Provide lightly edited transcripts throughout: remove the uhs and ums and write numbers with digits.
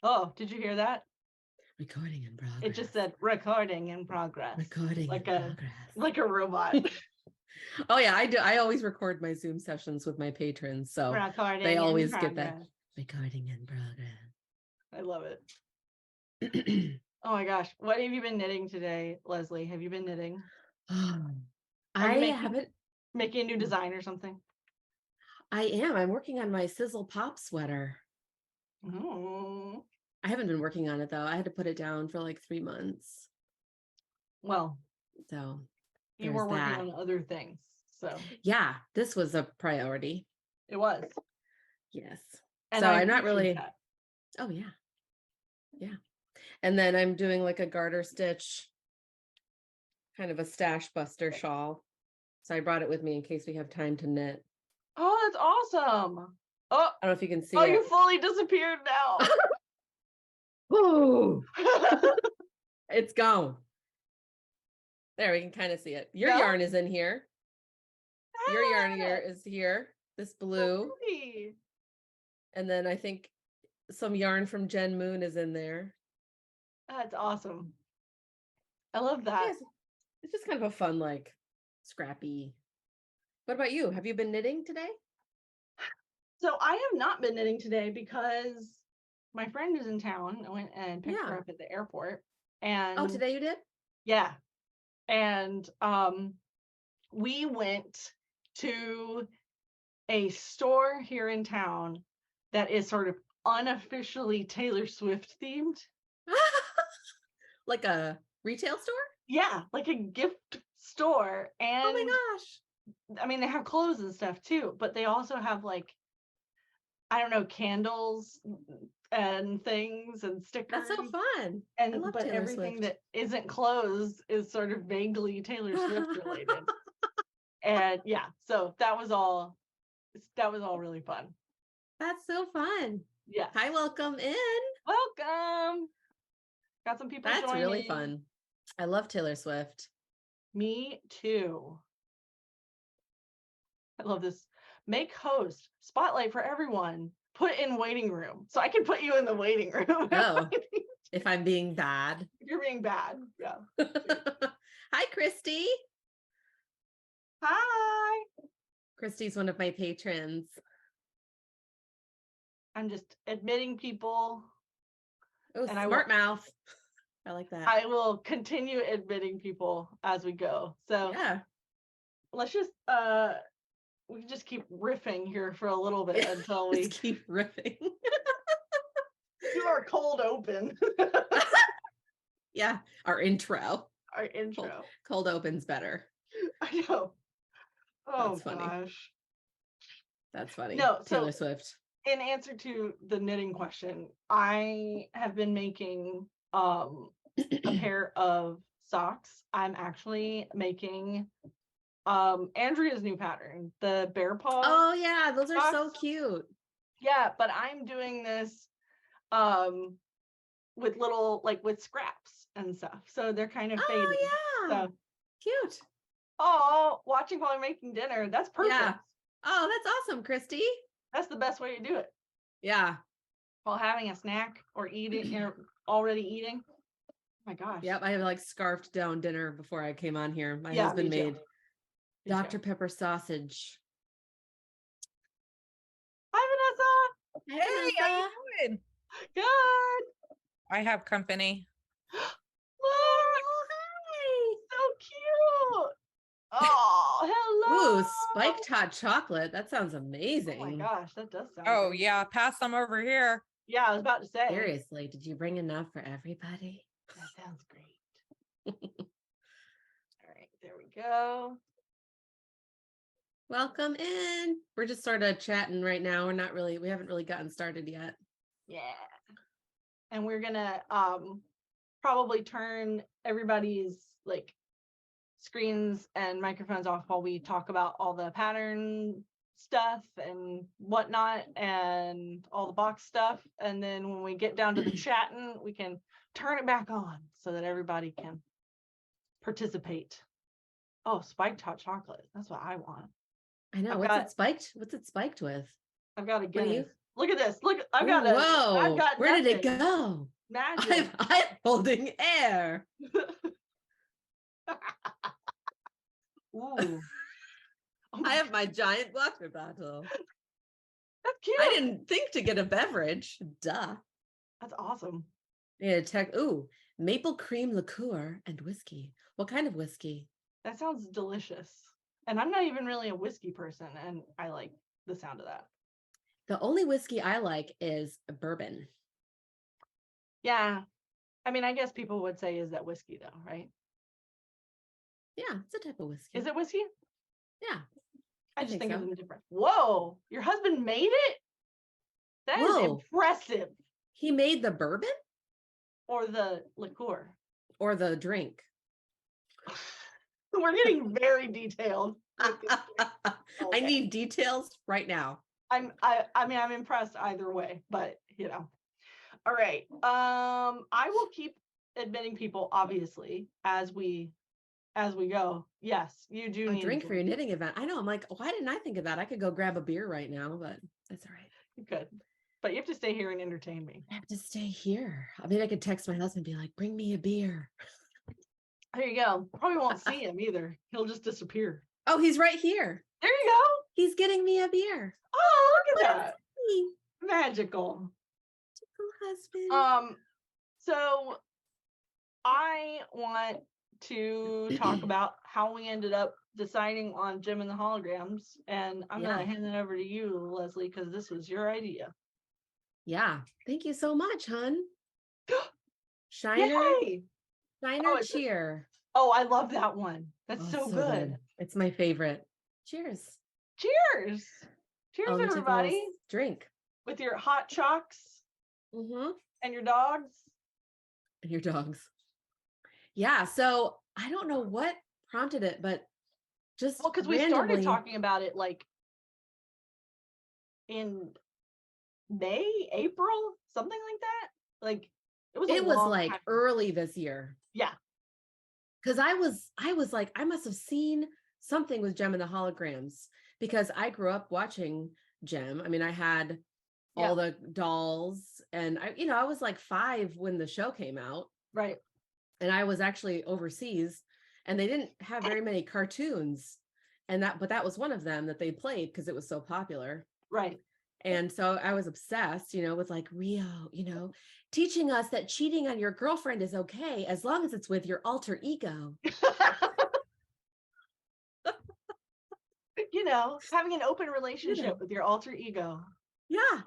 Oh, did you hear that? Recording in progress. It just said recording in progress. Recording in progress. Like a robot. Oh yeah, I do. I always record my Zoom sessions with my patrons, so they always get that recording in progress. I love it. Oh my gosh, what have you been knitting today, Lesley? Have you been knitting? I haven't making a new design or something. I am. I'm working on my Sizzle Pop sweater. Oh. I haven't been working on it though. I had to put it down for like 3 months. Well, so you were working on other things. So yeah, this was a priority. It was. Yes. And so I'm not really that. Oh yeah. Yeah. And then I'm doing like a garter stitch, kind of a stash buster shawl. So I brought it with me in case we have time to knit. Oh, that's awesome. Oh, I don't know if you can see it. Oh, you fully disappeared now. Ooh. It's gone. There, we can kind of see it. Your yarn is in here. Your yarn here is here. This blue. So and then I think some yarn from Jen Moon is in there. That's awesome. I love that. Yes. It's just kind of a fun, like, scrappy. What about you? Have you been knitting today? So I have not been knitting today because my friend is in town. I went and picked her up at the airport. And today you did? Yeah. And we went to a store here in town that is sort of unofficially Taylor Swift themed. Like a retail store? Yeah, like a gift store. And oh my gosh. I mean, they have clothes and stuff too, but they also have like, I don't know, candles and things and stickers. That's so fun. And but Taylor everything Swift. That isn't clothes is sort of vaguely Taylor Swift related. And yeah, so that was all really fun. That's so fun. Yeah. Hi, welcome in. Welcome. Got some people That's joining. really fun. I love Taylor Swift. Me too. I love this. Make host, spotlight for everyone, put in waiting room. So I can put you in the waiting room. Oh, if I'm being bad. If you're being bad, yeah. Hi, Kristy. Hi. Kristy's one of my patrons. I'm just admitting people. Oh, and smart mouth. I like that. I will continue admitting people as we go. So yeah, let's just we can just keep riffing here for a little bit until we keep riffing. do our cold open. Yeah, our intro. Cold open's better. I know. Oh, that's funny. Gosh. That's funny. No, Taylor Swift. In answer to the knitting question, I have been making a pair of socks. I'm actually making Andrea's new pattern, the bear paw. Oh yeah, those are so cute. Yeah, but I'm doing this with little, like, with scraps and stuff. So they're kind of faded. Oh yeah. So cute. Oh, watching while I'm making dinner. That's perfect. Yeah. Oh, that's awesome, Kristy. That's the best way to do it. Yeah. While having a snack or eating or already eating. Oh my gosh. Yep. I have like scarfed down dinner before I came on here. My husband made Dr. Pepper sausage. Hi, Vanessa. Hey, how you doing? Good. I have company. Look. Hi. So cute. Oh, hello. Ooh, spiked hot chocolate. That sounds amazing. Oh my gosh, that does sound great. Yeah, pass some over here. Yeah, I was about to say. Seriously, did you bring enough for everybody? That sounds great. All right, there we go. Welcome in. We're just sort of chatting right now. We haven't really gotten started yet. Yeah. And we're gonna probably turn everybody's like screens and microphones off while we talk about all the pattern stuff and whatnot and all the box stuff. And then when we get down to the chatting, we can turn it back on so that everybody can participate. Oh, spiked hot chocolate. That's what I want. I know. What's it spiked with? I've got a Guinness. Look at this. Look, I've Whoa, got where did it nothing. go? Magic. I'm holding air. Ooh. Oh, I have my giant water bottle. that's cute. I didn't think to get a beverage. Duh. That's awesome. Yeah, maple cream liqueur and whiskey. What kind of whiskey? That sounds delicious. And I'm not even really a whiskey person, and I like the sound of that. The only whiskey I like is bourbon. Yeah. I mean, I guess people would say, is that whiskey though, right? Yeah, it's a type of whiskey. Is it whiskey? Yeah. I just think think of so. them different. Whoa, your husband made it? That is Whoa. impressive. He made the bourbon Or the liqueur. or the drink? We're getting very detailed. I need details right now. I mean, I'm impressed either way, but you know. All right. I will keep admitting people, obviously, as we go. Yes, you do A need drink for your knitting event. I know. I'm like, why didn't I think of that? I could go grab a beer right now, but that's all right. You could. But you have to stay here and entertain me. I have to stay here. I mean, I could text my husband and be like, bring me a beer. There you go. Probably won't see him either. He'll just disappear. Oh, he's right here. There you go. He's getting me a beer. Oh, look at that. Hey, Magical. husband. So I want to talk about how we ended up deciding on Jim and the holograms, and I'm gonna hand it over to you, Lesley, because this was your idea. Yeah. Thank you so much, hun. Shiner. Yay! Shiner cheer. Oh, I love that one. That's so good. It's my favorite. Cheers. Cheers. Cheers, Let me take a little everybody. drink. With your hot chocks and your dogs. And your dogs. Yeah. So I don't know what prompted it, but just because we started talking about it like in May, April, something like that. Like it was like early this year. Yeah. Because I was like, I must have seen something with Gem and the holograms because I grew up watching Gem. I mean, I had all the dolls, and I was like 5 when the show came out. Right. And I was actually overseas, and they didn't have very many cartoons, but that was one of them that they played because it was so popular. Right. And so I was obsessed, with like Rio, teaching us that cheating on your girlfriend is okay as long as it's with your alter ego. Having an open relationship with your alter ego. Yeah.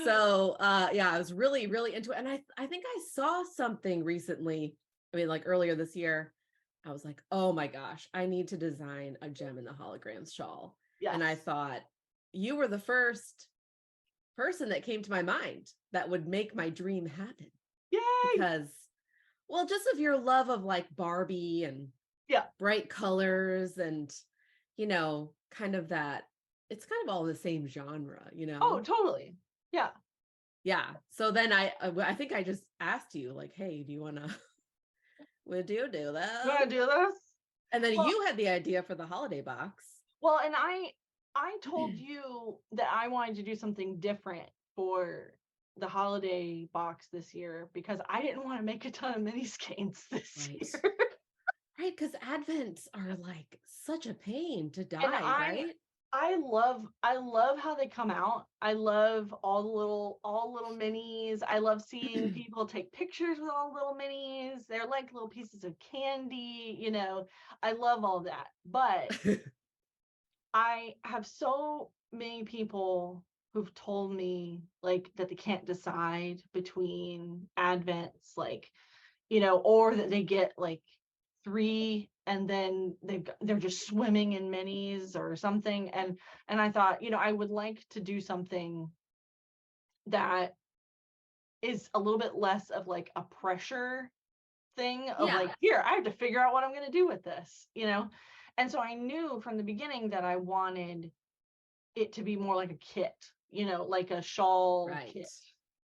So I was really, really into it. And I think I saw something recently. I mean, like earlier this year, I was like, oh my gosh, I need to design a Gem in the holograms shawl. Yes. And I thought you were the first person that came to my mind that would make my dream happen. Yay! Because, well, just of your love of like Barbie and bright colors and, kind of that, it's kind of all the same genre, Oh, totally. Yeah. Yeah. So then I think I just asked you like, hey, do you want to, would you do that? You want to do this? And then you had the idea for the holiday box. Well, and I told you that I wanted to do something different for the holiday box this year because I didn't want to make a ton of mini skeins this year. Right, because Advents are like such a pain to dye, right? I love how they come out. I love all little minis. I love seeing people take pictures with all the little minis. They're like little pieces of candy, I love all that. But I have so many people who've told me like that they can't decide between Advents, like, or that they get like 3 and then they're just swimming in minis or something. And I thought, I would like to do something that is a little bit less of like a pressure thing of like, here, I have to figure out what I'm going to do with this, And so I knew from the beginning that I wanted it to be more like a kit, like a shawl kit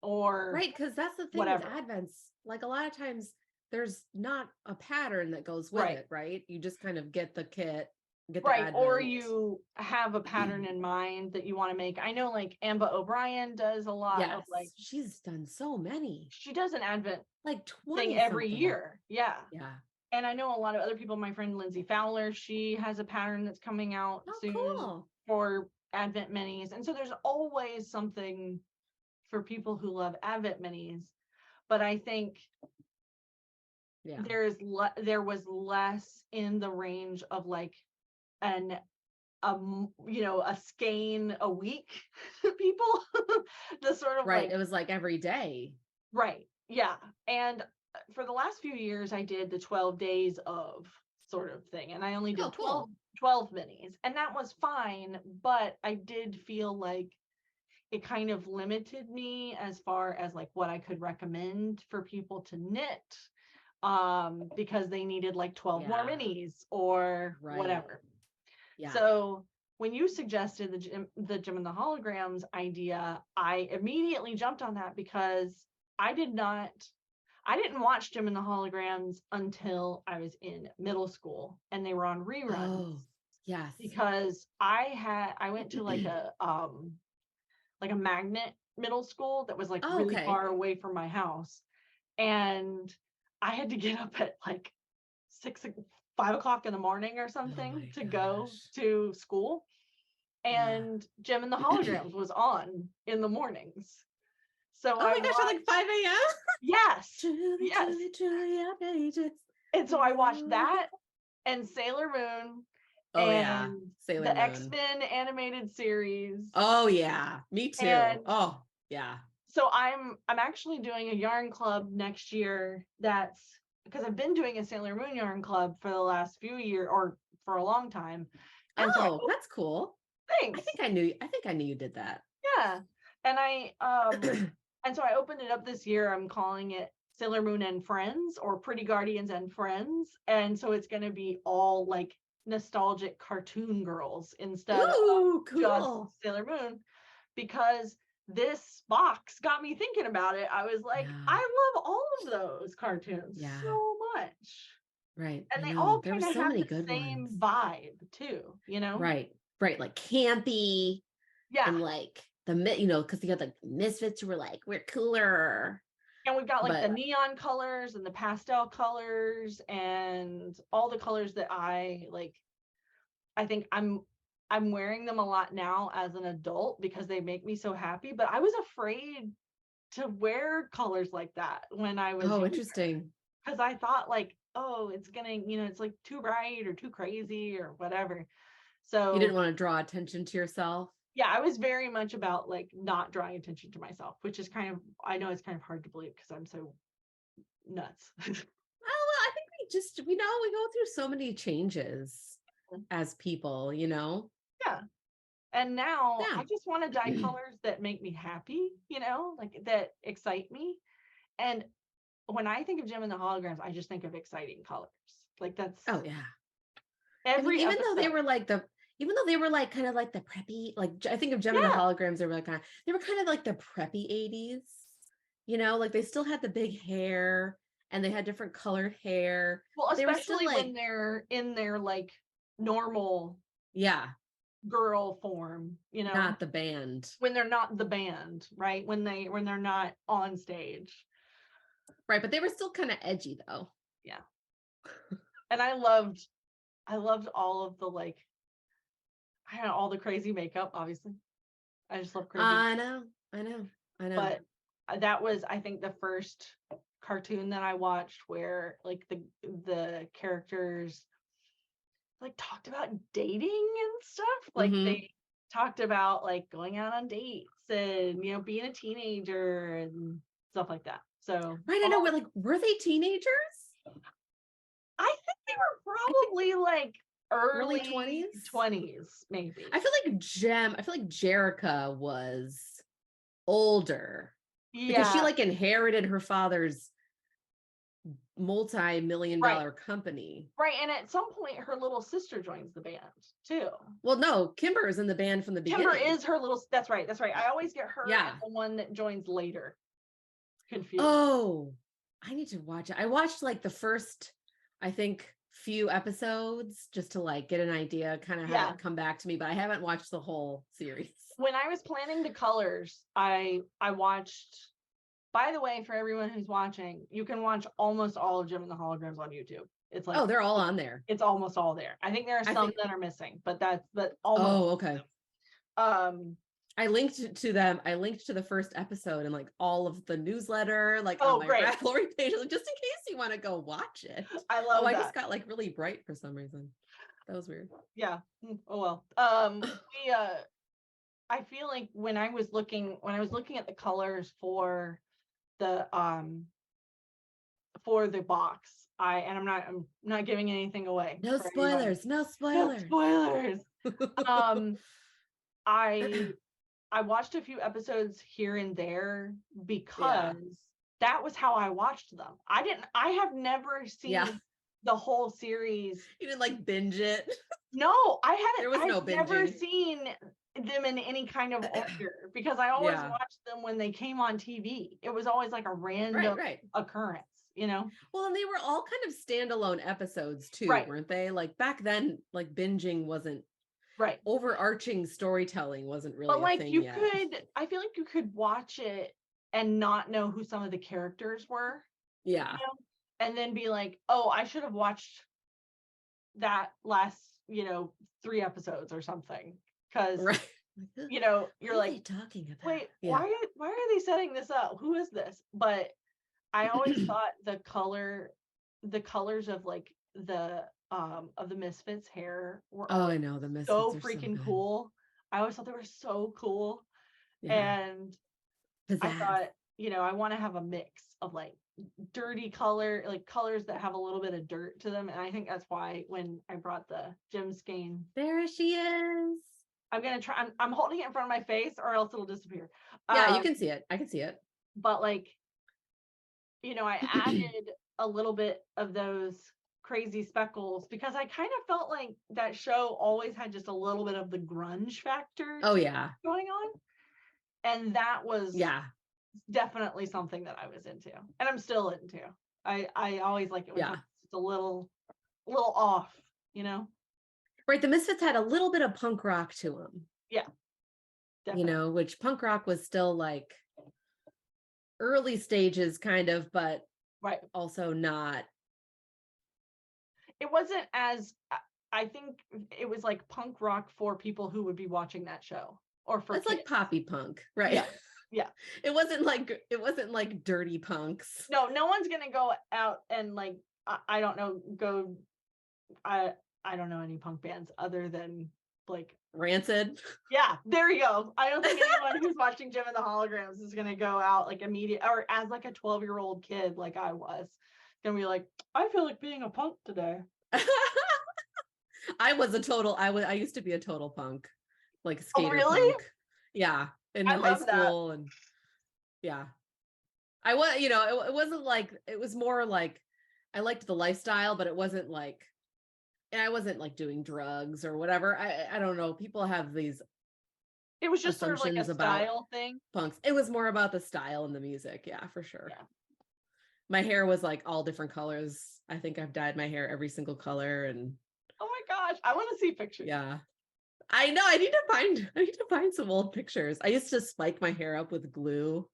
or right. Because that's the thing with Advents. Like a lot of times there's not a pattern that goes with it, right? You just kind of get the kit get the Right. Or advent. you have a pattern in mind that you want to make. I know like Amba O'Brien does a lot Yes, of like, she's done so many, she does an advent like 20 thing every something. year. Yeah. Yeah. And I know a lot of other people, my friend Lindsay Fowler, she has a pattern that's coming out Oh, soon cool. for Advent minis. And so there's always something for people who love Advent minis. But I think Yeah. there was less in the range of like a skein a week people. The sort of Right. like, It was like every day. right. Yeah. And for the last few years, I did the 12 days of sort of thing. And I only did Oh, cool. 12 minis. And that was fine. But I did feel like it kind of limited me as far as like what I could recommend for people to knit. Because they needed like 12 more Yeah. minis or Right. whatever. Yeah. So when you suggested the Gem and the Holograms idea, I immediately jumped on that because I didn't watch Gem and the Holograms until I was in middle school and they were on reruns. Oh, yes. Because I went to like a magnet middle school that was like Oh, really okay. far away from my house. And I had to get up at like 5 o'clock in the morning or something my to go gosh. to school. And Gem and the Holograms was on in the mornings. So Oh my gosh, at like 5 a.m. Yes. Truly, Yes. truly, truly outrageous. And so I watched that and Sailor Moon Oh yeah, and Sailor the Moon. X-Men animated series. Oh yeah, me too. And oh yeah. so I'm actually doing a yarn club next year. That's because I've been doing a Sailor Moon yarn club for the last few years or for a long time. And Oh, that's cool. thanks. I think I knew you did that. Yeah. And and so I opened it up this year. I'm calling it Sailor Moon and Friends or Pretty Guardians and Friends. And so it's going to be all like nostalgic cartoon girls instead Ooh, of cool. just Sailor Moon, because this box got me thinking about it. I was like, Yeah. I love all of those cartoons so much. Right. And I they know. all There were kind of so have many the good same ones. vibe too, you know? Right. Like campy. Yeah. And like because you got like Misfits who were like, we're cooler. And we've got like the neon colors and the pastel colors and all the colors that I like. I think I'm wearing them a lot now as an adult because they make me so happy. But I was afraid to wear colors like that when I was younger, interesting. because I thought like, oh, it's gonna, it's like too bright or too crazy or whatever. So you didn't want to draw attention to yourself. Yeah, I was very much about like not drawing attention to myself, which is I know it's kind of hard to believe because I'm so nuts. Oh, well, I think we go through so many changes as people, Yeah. And now I just want to dye colors that make me happy, like that excite me. And when I think of Gem and the Holograms, I just think of exciting colors. Like that's oh yeah. Even though they were like kind of like the preppy, like I think of Gem and the Holograms, they were kind of like the preppy 80s, like they still had the big hair and they had different colored hair. Well, they especially when they're in their like normal girl form, not the band, when they're not the band, right? When they're not on stage, right? But they were still kind of edgy though. Yeah. And I loved all of the like, I don't know, all the crazy makeup. Obviously, I just love crazy. I know. But that was, I think, the first cartoon that I watched where like the characters like talked about dating and stuff. Like they talked about like going out on dates and being a teenager and stuff like that. So right, I know. We're like, were they teenagers? I think they were probably like early 20s maybe. I feel like Jerrica was older because she like inherited her father's multi-million-dollar company, right? And at some point her little sister joins the band too. Well, no, Kemper is in the band from the beginning. Kemper is her little, that's right, I always get her and the one that joins later confused. Oh, I need to watch it. I watched like the first, I think few episodes just to like get an idea, kind of have it come back to me, but I haven't watched the whole series. When I was planning the colors, I watched, by the way, for everyone who's watching, you can watch almost all of Jim and the Holograms on YouTube. It's like, oh, they're all on there. It's almost all there. I think there are some that are missing, but almost. Oh, okay. I linked to them. I linked to the first episode and like all of the newsletter, like on my Ravelry page, just in case you want to go watch it. I love that. I just got like really bright for some reason. That was weird. Yeah. Oh well. I feel like when I was looking at the colors for the box, I'm not giving anything away. No spoilers. No spoilers. No spoilers. I watched a few episodes here and there because that was how I watched them. I have never seen the whole series. You didn't like binge it? No, I hadn't. There was no binging. I've never seen them in any kind of order because I always watched them when they came on TV. It was always like a random occurrence, you know? Well, and they were all kind of standalone episodes too, weren't they? Like back then, like binging wasn't overarching storytelling wasn't really, but like a thing yet. I feel like you could watch it and not know who some of the characters were. Yeah. You know? And then be like, oh, I should have watched that last, 3 episodes or something. Because you're like talking about. Wait, why are they setting this up? Who is this? But I always thought the colors of like the Misfits hair were I know the Misfits so are freaking so cool. I always thought they were so cool. And Pizzazz. I thought, I want to have a mix of like dirty color, like colors that have a little bit of dirt to them. And I think that's why when I brought the Jim Skane, there she is. I'm gonna try. I'm holding it in front of my face, or else it'll disappear. Yeah, you can see it. I can see it. But like, I added a little bit of those crazy speckles because I kind of felt like that show always had just a little bit of the grunge factor. Oh yeah, going on, and that was definitely something that I was into, and I'm still into. I always like it when it's just a little off, Right, the Misfits had a little bit of punk rock to them. Yeah. Definitely. Which punk rock was still like early stages kind of, but also not. It wasn't as, I think it was like punk rock for people who would be watching that show, or for it's kids. Like poppy punk, right? Yeah. It wasn't like dirty punks. No one's gonna go out and like I don't know, I don't know any punk bands other than like Rancid. Yeah, there you go. I don't think anyone who's watching Jim and the Holograms is gonna go out like immediate, or as like a 12-year-old kid like I was, gonna be like, I feel like being a punk today. I used to be a total punk, like skater. Oh, really? Punk. Yeah, in high school and I was, it wasn't like, it was more like I liked the lifestyle, but it wasn't like, and I wasn't like doing drugs or whatever. I don't know. People have these. It was just sort of like a style thing. Punks. It was more about the style and the music. Yeah, for sure. Yeah. My hair was like all different colors. I think I've dyed my hair every single color. And oh my gosh, I want to see pictures. Yeah, I know. I need to find some old pictures. I used to spike my hair up with glue.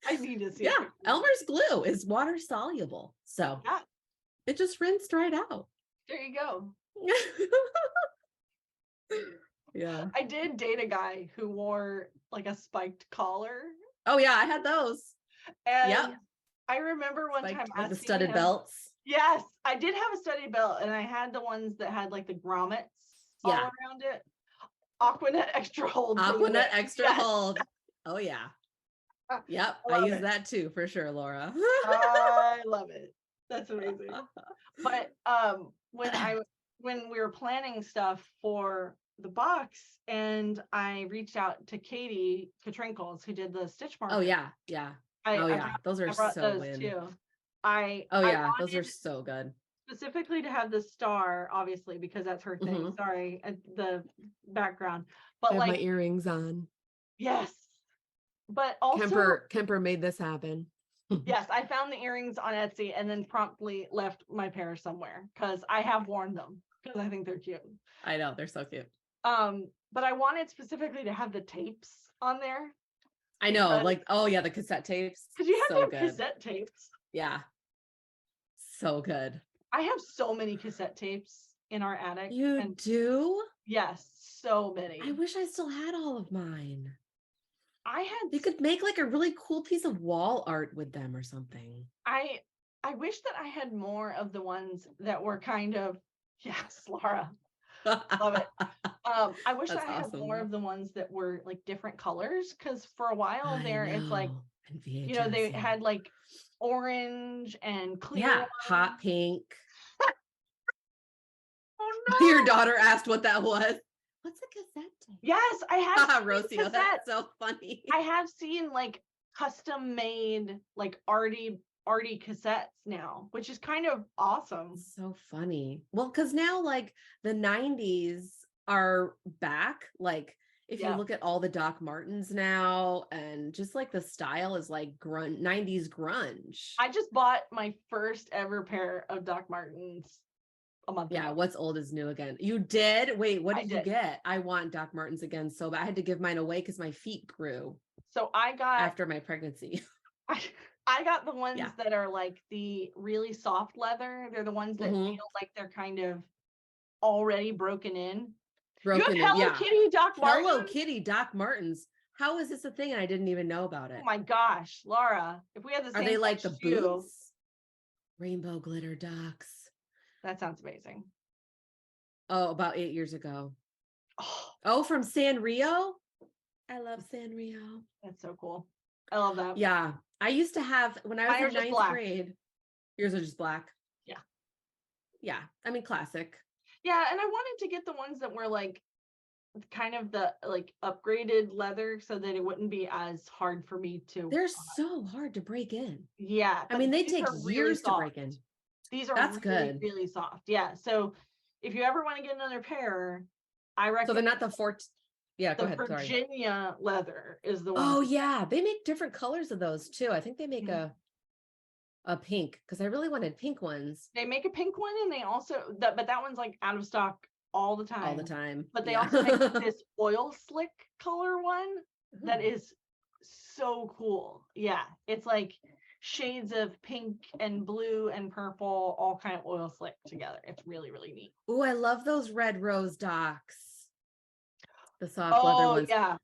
I need to see. Yeah, Elmer's glue is water soluble, so it just rinsed right out. There you go. Yeah. I did date a guy who wore like a spiked collar. Oh yeah, I had those. And I remember one time with the studded belts. Yes, I did have a studded belt, and I had the ones that had like the grommets all around it. Aquanet extra hold. Aquanet extra hold. Oh yeah. Yep, I use that too for sure, Laura. I love it. That's amazing. But when we were planning stuff for the box, and I reached out to Katie Katrinkles, who did the stitch marker. Oh yeah. Those are so good too. Those are so good. Specifically to have the star, obviously, because that's her thing. Mm-hmm. Sorry, the background. But I have my earrings on. Yes. But also Kemper made this happen. Yes, I found the earrings on Etsy and then promptly left my pair somewhere because I have worn them because I think they're cute. I know, they're so cute. But I wanted specifically to have the tapes on there. I know, like, oh yeah, the cassette tapes. Because you have so to have good. cassette tapes. Yeah. So good. I have so many cassette tapes in our attic. You do? Yes, so many. I wish I still had all of mine. You could make like a really cool piece of wall art with them or something. I wish that I had more of the ones that were kind of, yes, Laura. Love it. I wish that I had more of the ones that were like different colors because for a while there it's like, you know, they had like orange and clear. Yeah, hot pink. Oh no. Your daughter asked what that was. What's a cassette tape? Yes, I have. Rocio, that's so funny. I have seen like custom made like arty cassettes now, which is kind of awesome. So funny. Well, because now like the 90s are back. Like if you look at all the Doc Martens now, and just like the style is like 90s grunge. I just bought my first ever pair of Doc Martens a month ago. What's old is new again. You did? Wait, what did you get? I want Doc Martens again so bad. I had to give mine away because my feet grew. So I got after my pregnancy. I got the ones that are like the really soft leather. They're the ones that feel like they're kind of already broken in. You have Hello Kitty Doc Martens? Hello Kitty Doc Martens. How is this a thing? And I didn't even know about it. Oh my gosh, Laura! If we had the same, are they like the boots? Rainbow glitter Docs. That sounds amazing. Oh, about 8 years ago. Oh, from Sanrio? I love Sanrio. That's so cool. I love that. Yeah. I used to have, when I was in ninth grade, yours are just black. Yeah. Yeah. I mean, classic. Yeah. And I wanted to get the ones that were like kind of the like upgraded leather so that it wouldn't be as hard for me to. They're so hard to break in. Yeah. I mean, they take years to break in. These are That's really, good. really soft. Yeah. So if you ever want to get another pair, I recommend. So they're not the Yeah, go ahead. Virginia leather is the one. Oh yeah, they make different colors of those too. I think they make a pink because I really wanted pink ones. They make a pink one, and they also but that one's like out of stock all the time. All the time. But they also make this oil slick color one that is so cool. Yeah, it's like shades of pink and blue and purple, all kind of oil slick together. It's really, really neat. Oh, I love those red rose Docs. The soft leather ones. Yeah.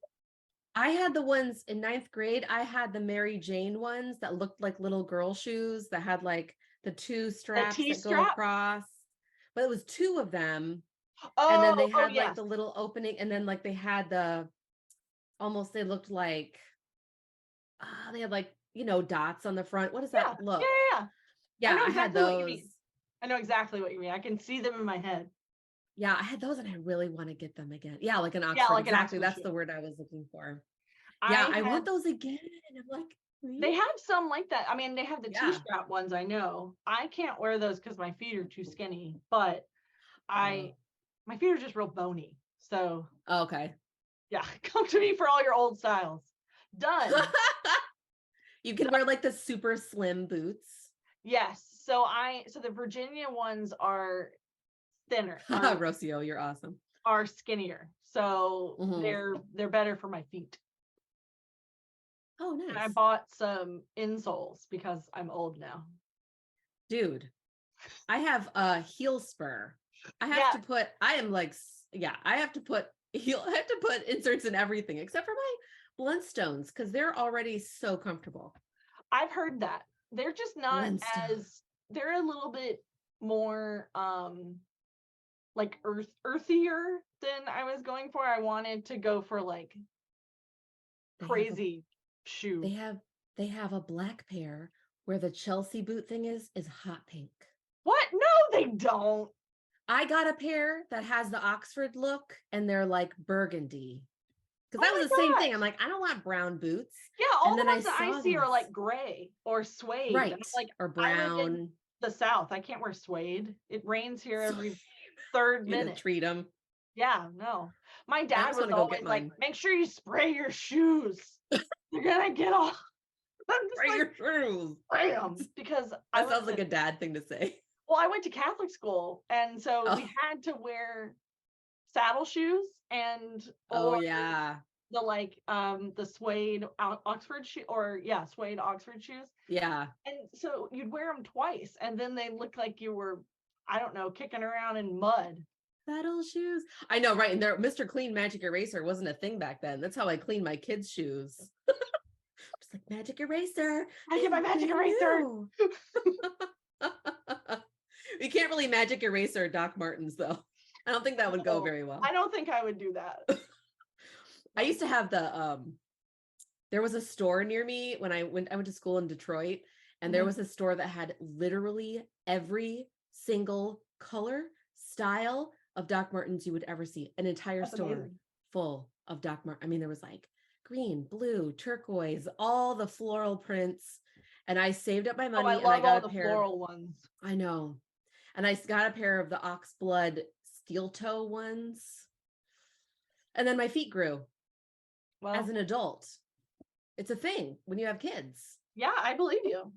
I had the ones in ninth grade. I had the Mary Jane ones that looked like little girl shoes that had like the two straps that go across. But it was two of them. And then they had like the little opening, and then like they had they looked like they had like, you know, dots on the front. What does that look? Yeah. I had those. I know exactly what you mean. I can see them in my head. Yeah, I had those and I really want to get them again. Yeah, like an Oxford. Yeah, like exactly. That's the word I was looking for. I want those again. I'm like, please. They have some like that. I mean, they have the T-strap ones, I know. I can't wear those because my feet are too skinny, but my feet are just real bony. So okay. Yeah, come to me for all your old styles. Done. You can wear like the super slim boots. Yes. So the Virginia ones are thinner. Rocio, you're awesome. Are skinnier. So they're better for my feet. Oh, nice. And I bought some insoles because I'm old now. Dude, I have a heel spur. I have to put inserts in everything except for my Blundstones because they're already so comfortable. I've heard that. They're just not they're a little bit more like earthier than I was going for. I wanted to go for like crazy shoe. They have a black pair where the Chelsea boot thing is hot pink. What? No, they don't. I got a pair that has the Oxford look and they're like burgundy. Because that was the same thing. I'm like, I don't want brown boots. Yeah, all the ones that I see are like gray or suede. Right. Like, or brown. The South. I can't wear suede. It rains here every third minute. Treat them. Yeah, no. My dad was always like, make sure you spray your shoes. You're gonna get all I'm just Wear like, your shoes. bam, because I That went sounds like to, a dad thing to say. well, I went to Catholic school, and so we Oh. had to wear saddle shoes and Oh or yeah. the the suede Oxford shoe, or yeah, suede Oxford shoes. Yeah. And so you'd wear them twice, and then they look like you were, I don't know, kicking around in mud. Saddle shoes. I know, right? And there, Mr. Clean Magic Eraser wasn't a thing back then. That's how I clean my kids' shoes. Just like magic eraser. I get my magic eraser. We can't really magic eraser Doc Martens though. I don't think that would go No, very well. I don't think I would do that. I used to have the there was a store near me when I went to school in Detroit, and there Mhm. was a store that had literally every single color, style of Doc Martens you would ever see. An entire That's store amazing. full of Doc Martens. I mean, there was like green, blue, turquoise, all the floral prints. And I saved up my Oh, money I and I love got all a the pair. floral ones. I know. And I got a pair of the oxblood steel toe ones. And then my feet grew Well, as an adult. It's a thing when you have kids. yeah, I believe you.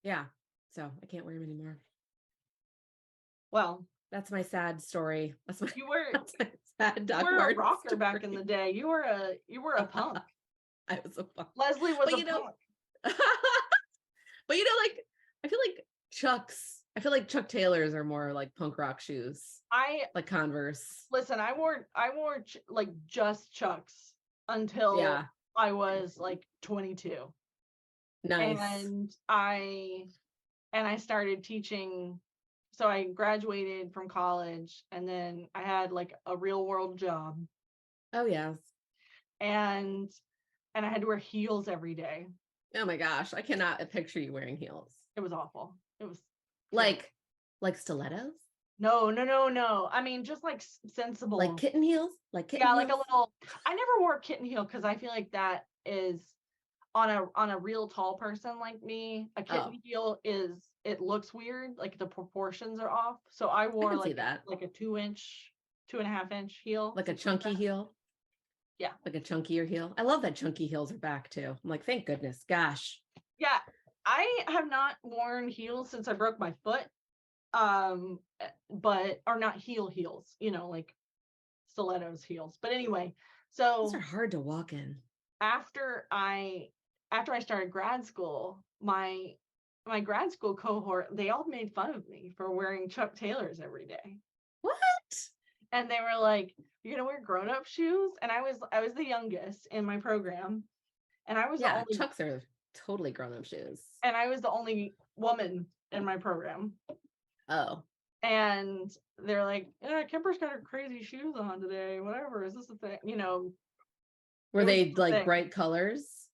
Yeah. So I can't wear them anymore. Well, That's my sad story. That's my, you were that's my sad Doc you were a Martens rocker back in story. the day. You were a punk. I was a punk. Leslie was But a you know- punk. But you know, like I feel like Chuck Taylors are more like punk rock shoes, like Converse. Listen, I wore like just Chucks until Yeah, I was like 22. nice. And I started teaching. So I graduated from college, and then I had like a real world job, Oh yes. and I had to wear heels every day. Oh my gosh, I cannot picture you wearing heels. It was awful. It was Like stilettos, no. I mean, just like sensible, like kitten heels, like kitten yeah, heels. like a little. I never wore kitten heel because I feel like that is on a real tall person like me. A kitten heel it looks weird, like the proportions are off. So I I wore can see like that. like a 2-inch, 2.5-inch heel, Like a something chunky that. heel. Yeah. Like a chunkier heel. I love that chunky heels are back too. I'm like, thank goodness. Gosh. Yeah, I have not worn heels since I broke my foot. But are not heels, like stilettos heels. But anyway, so Those are hard to walk in. after I started grad school, my grad school cohort, they all made fun of me for wearing Chuck Taylors every day. What? And they were like, "You're gonna wear grown-up shoes?" And I was the youngest in my program, and I was the Yeah, only Chucks are totally grown-up shoes. and I was the only woman in my program. Oh. And they're like, Kemper's got her crazy shoes on today. Whatever. Is this a thing? Were it was they the like thing. bright colors?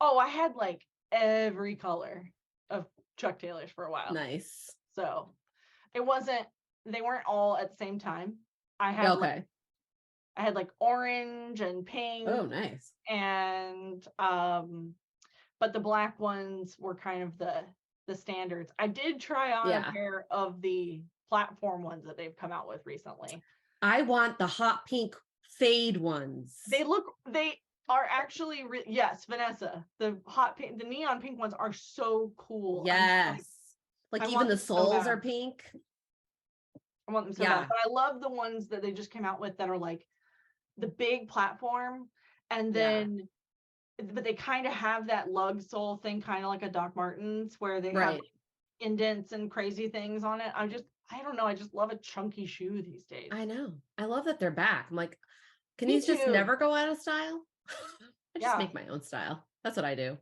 Oh, I had like every color of Chuck Taylors for a while. Nice. So they weren't all at the same time. I had like orange and pink. Oh, nice. And but the black ones were kind of the standards. I did try on a pair of the platform ones that they've come out with recently. I want the hot pink fade ones. They are actually yes, Vanessa. The hot pink, the neon pink ones are so cool. Yes. Like even the soles are pink. I want them so bad. But I love the ones that they just came out with that are like the big platform, and then but they kind of have that lug sole thing, kind of like a Doc Martens, where they have like indents and crazy things on it. I don't know. I just love a chunky shoe these days. I know. I love that they're back. I'm like, can these just never go out of style? I just make my own style. That's what I do.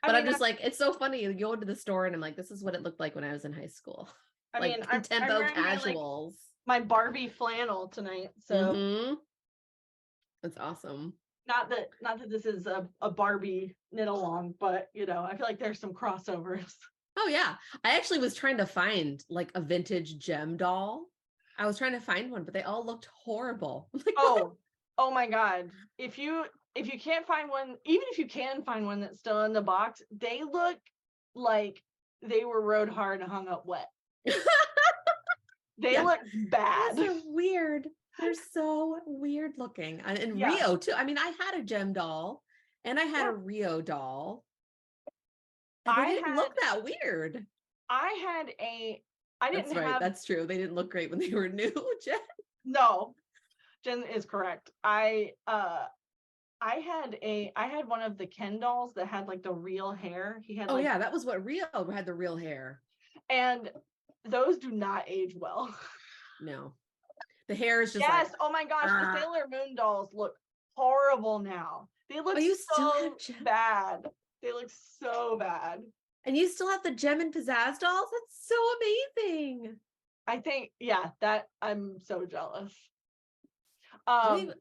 But I'm just like, it's so funny. You go into the store and I'm like, this is what it looked like when I was in high school. I like mean, contempo casuals. My Barbie flannel tonight. So that's awesome. Not that this is a Barbie knit along, but I feel like there's some crossovers. Oh yeah. I actually was trying to find like a vintage gem doll. I was trying to find one, but they all looked horrible. Like, oh my God. If you can't find one, even if you can find one that's still in the box, they look like they were rode hard and hung up wet. They look bad. They're weird. They're so weird looking. And Rio too. I mean, I had a gem doll and I had a Rio doll. And they I didn't look that weird. I didn't That's right. have, That's true. They didn't look great when they were new, Jen. no, Jen is correct. I had one of the Ken dolls that had like the real hair. He had Oh like, yeah, that was what Rio had, the real hair. and those do not age well. No. The hair is just Yes. like, Oh my gosh, the Sailor Moon dolls look horrible now. They look you still so have Gem? bad. They look so bad. And you still have the Gem and Pizzazz dolls? That's so amazing. I think, yeah, that I'm so jealous.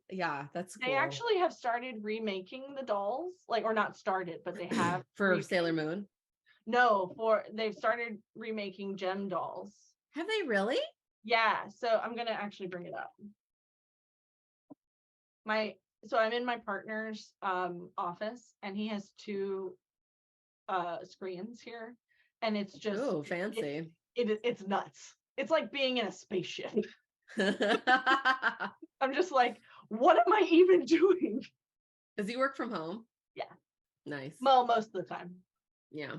Yeah, that's cool. They actually have started remaking the dolls, like, or not started, but they have for Sailor Moon. No, they've started remaking Gem dolls. Have they really? Yeah, so I'm gonna actually bring it up. So I'm in my partner's office, and he has two screens here, and it's just fancy. It's nuts. It's like being in a spaceship. I'm just like, what am I even doing? Does he work from home? Yeah. Nice. Well, most of the time. Yeah.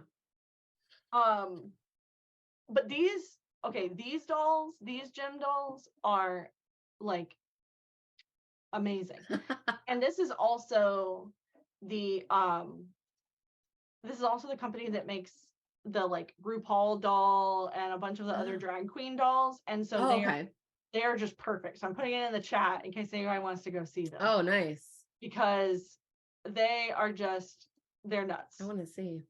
But these dolls, these Gem dolls are like amazing. And this is also the company that makes the like RuPaul doll and a bunch of the other drag queen dolls. And so they're just perfect. So I'm putting it in the chat in case anybody wants to go see them. Oh, nice. Because they're nuts. I want to see.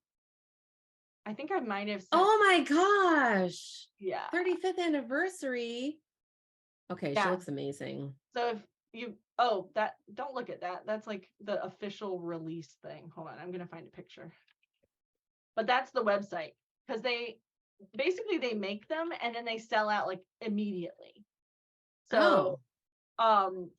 I think I might have. Oh my gosh. Yeah. 35th anniversary. Okay, she looks amazing. So if you, don't look at that. That's like the official release thing. Hold on, I'm going to find a picture. But that's the website, because they make them and then they sell out like immediately. So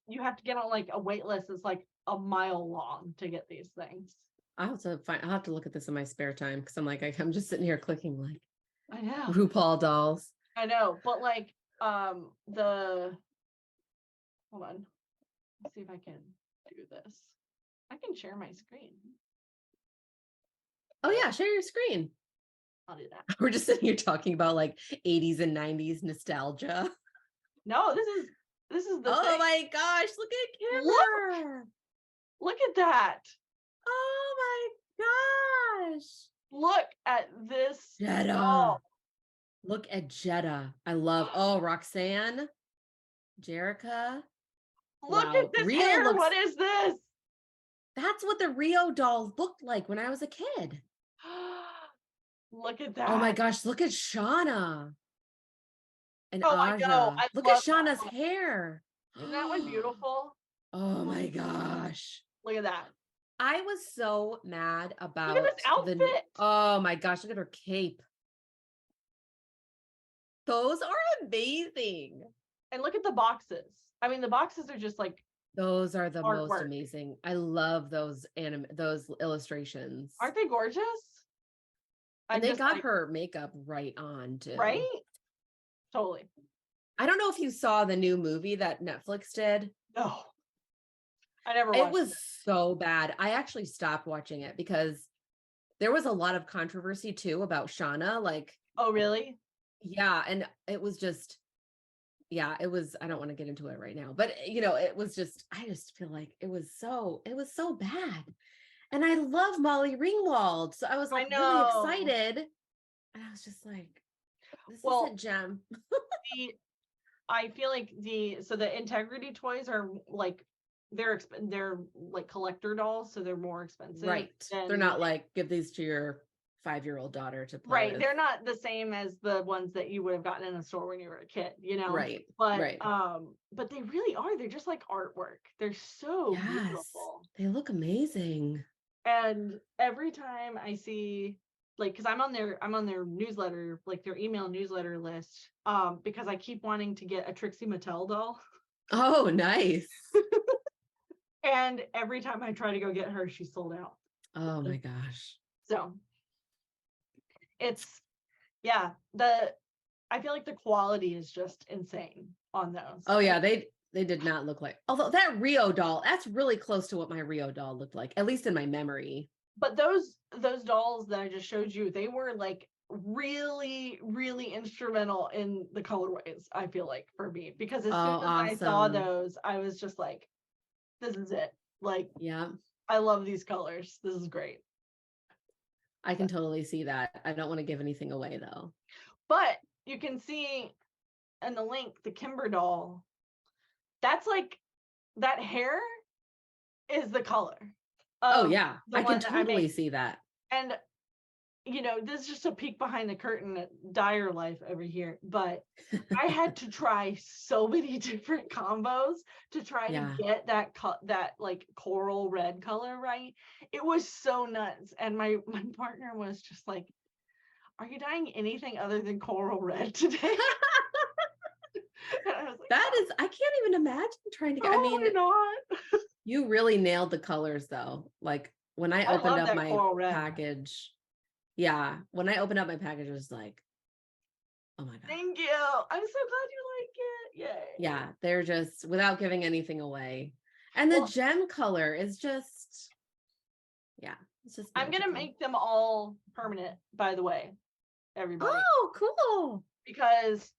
you have to get on like a wait list that's like a mile long to get these things. I'll have to look at this in my spare time, because I'm just sitting here clicking like I know RuPaul dolls. I know, but like hold on, let's see if I can do this. I can share my screen. Oh yeah, share your screen. I'll do that. We're just sitting here talking about like 80s and 90s nostalgia. No, this is the oh thing. My gosh, look at Kemper. Look at that. Oh my gosh. Look at this Jetta. doll. Look at Jetta. I love Roxanne, Jerica. Look at this hair. What is this? That's what the Rio dolls looked like when I was a kid. Look at that. Oh my gosh, look at Shauna. And I know. Look at Shauna's hair. Isn't that one beautiful? Oh my gosh. Look at that. I was so mad about look at this outfit. Oh my gosh, look at her cape. Those are amazing. And look at the boxes. I mean, the boxes are just like, those are the artwork. most amazing. I love those those illustrations. Aren't they gorgeous? And they got her makeup right on too. Right? Totally. I don't know if you saw the new movie that Netflix did. No. I never watched it. It was so bad. I actually stopped watching it because there was a lot of controversy too about Shauna. Like, oh, really? Yeah. And it was just, it was, I don't want to get into it right now, but it was just, I just feel like it was so bad. And I love Molly Ringwald. So I was like really excited. And I was just like, this isn't Gem. I feel like the Integrity toys are like, they're like collector dolls, so they're more expensive. Right. They're not like, give these to your 5-year-old daughter to play right with. They're not the same as the ones that you would have gotten in a store when you were a kid, Right. But they really are, they're just like artwork. They're so beautiful. They look amazing. And every time I see, like, because I'm on their newsletter, like their email newsletter list, because I keep wanting to get a Trixie Mattel doll. Oh, nice. And every time I try to go get her, she's sold out. Oh my gosh. So it's, I feel like the quality is just insane on those. Oh yeah, they did not look like, although that Rio doll, that's really close to what my Rio doll looked like, at least in my memory. But those those dolls that I just showed you, they were like really, really instrumental in the colorways, I feel like, for me, because as soon as I saw awesome. those, I was just like, this is it. Like, Yeah, I love these colors. This is great. I can totally see that. I don't want to give anything away though. But you can see in the link, the Kemper doll, that's like, that hair is the color Oh of yeah, the I one can that I totally made. see that. And this is just a peek behind the curtain at Dire Life over here, but I had to try so many different combos to try Yeah. to get that like coral red color right. It was so nuts. And my partner was just like, are you dyeing anything other than coral red today? And I was like, That is, I can't even imagine trying to get, I mean, not. you really nailed the colors though. Like when I I opened love up that my coral red. package, yeah, when I opened up my package, it was like, oh my God. Thank you. I'm so glad you like it. Yay. Yeah, they're just, without giving anything away. And the gem color is just, yeah, it's just I'm gonna magical. make them all permanent, by the way, everybody. Oh, cool. Because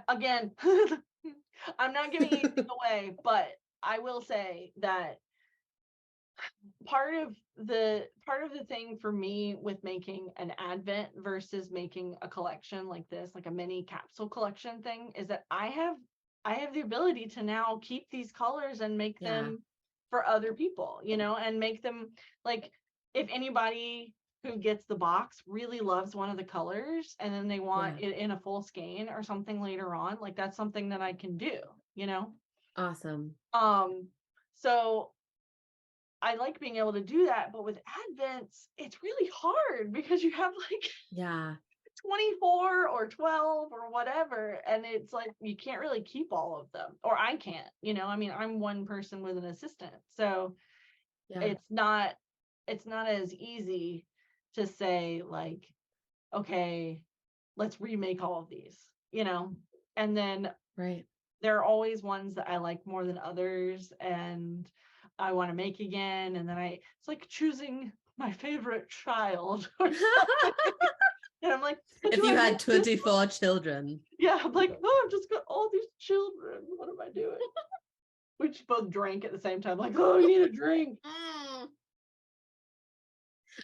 again, I'm not giving anything away, but I will say that part of the thing for me with making an advent versus making a collection like this, like a mini capsule collection thing, is that I have the ability to now keep these colors and make them for other people, and make them like, if anybody who gets the box really loves one of the colors and then they want it in a full skein or something later on, like that's something that I can do, Awesome. So I like being able to do that, but with advents, it's really hard because you have like 24 or 12 or whatever, and it's like you can't really keep all of them, or I can't, I mean, I'm one person with an assistant, so it's not as easy to say like, okay, let's remake all of these, and then there are always ones that I like more than others and I want to make again, and then it's like choosing my favorite child or something. And I'm like, if you had 24 children. Yeah, I'm like, oh, I've just got all these children. What am I doing? We just both drank at the same time, like, oh, you need a drink.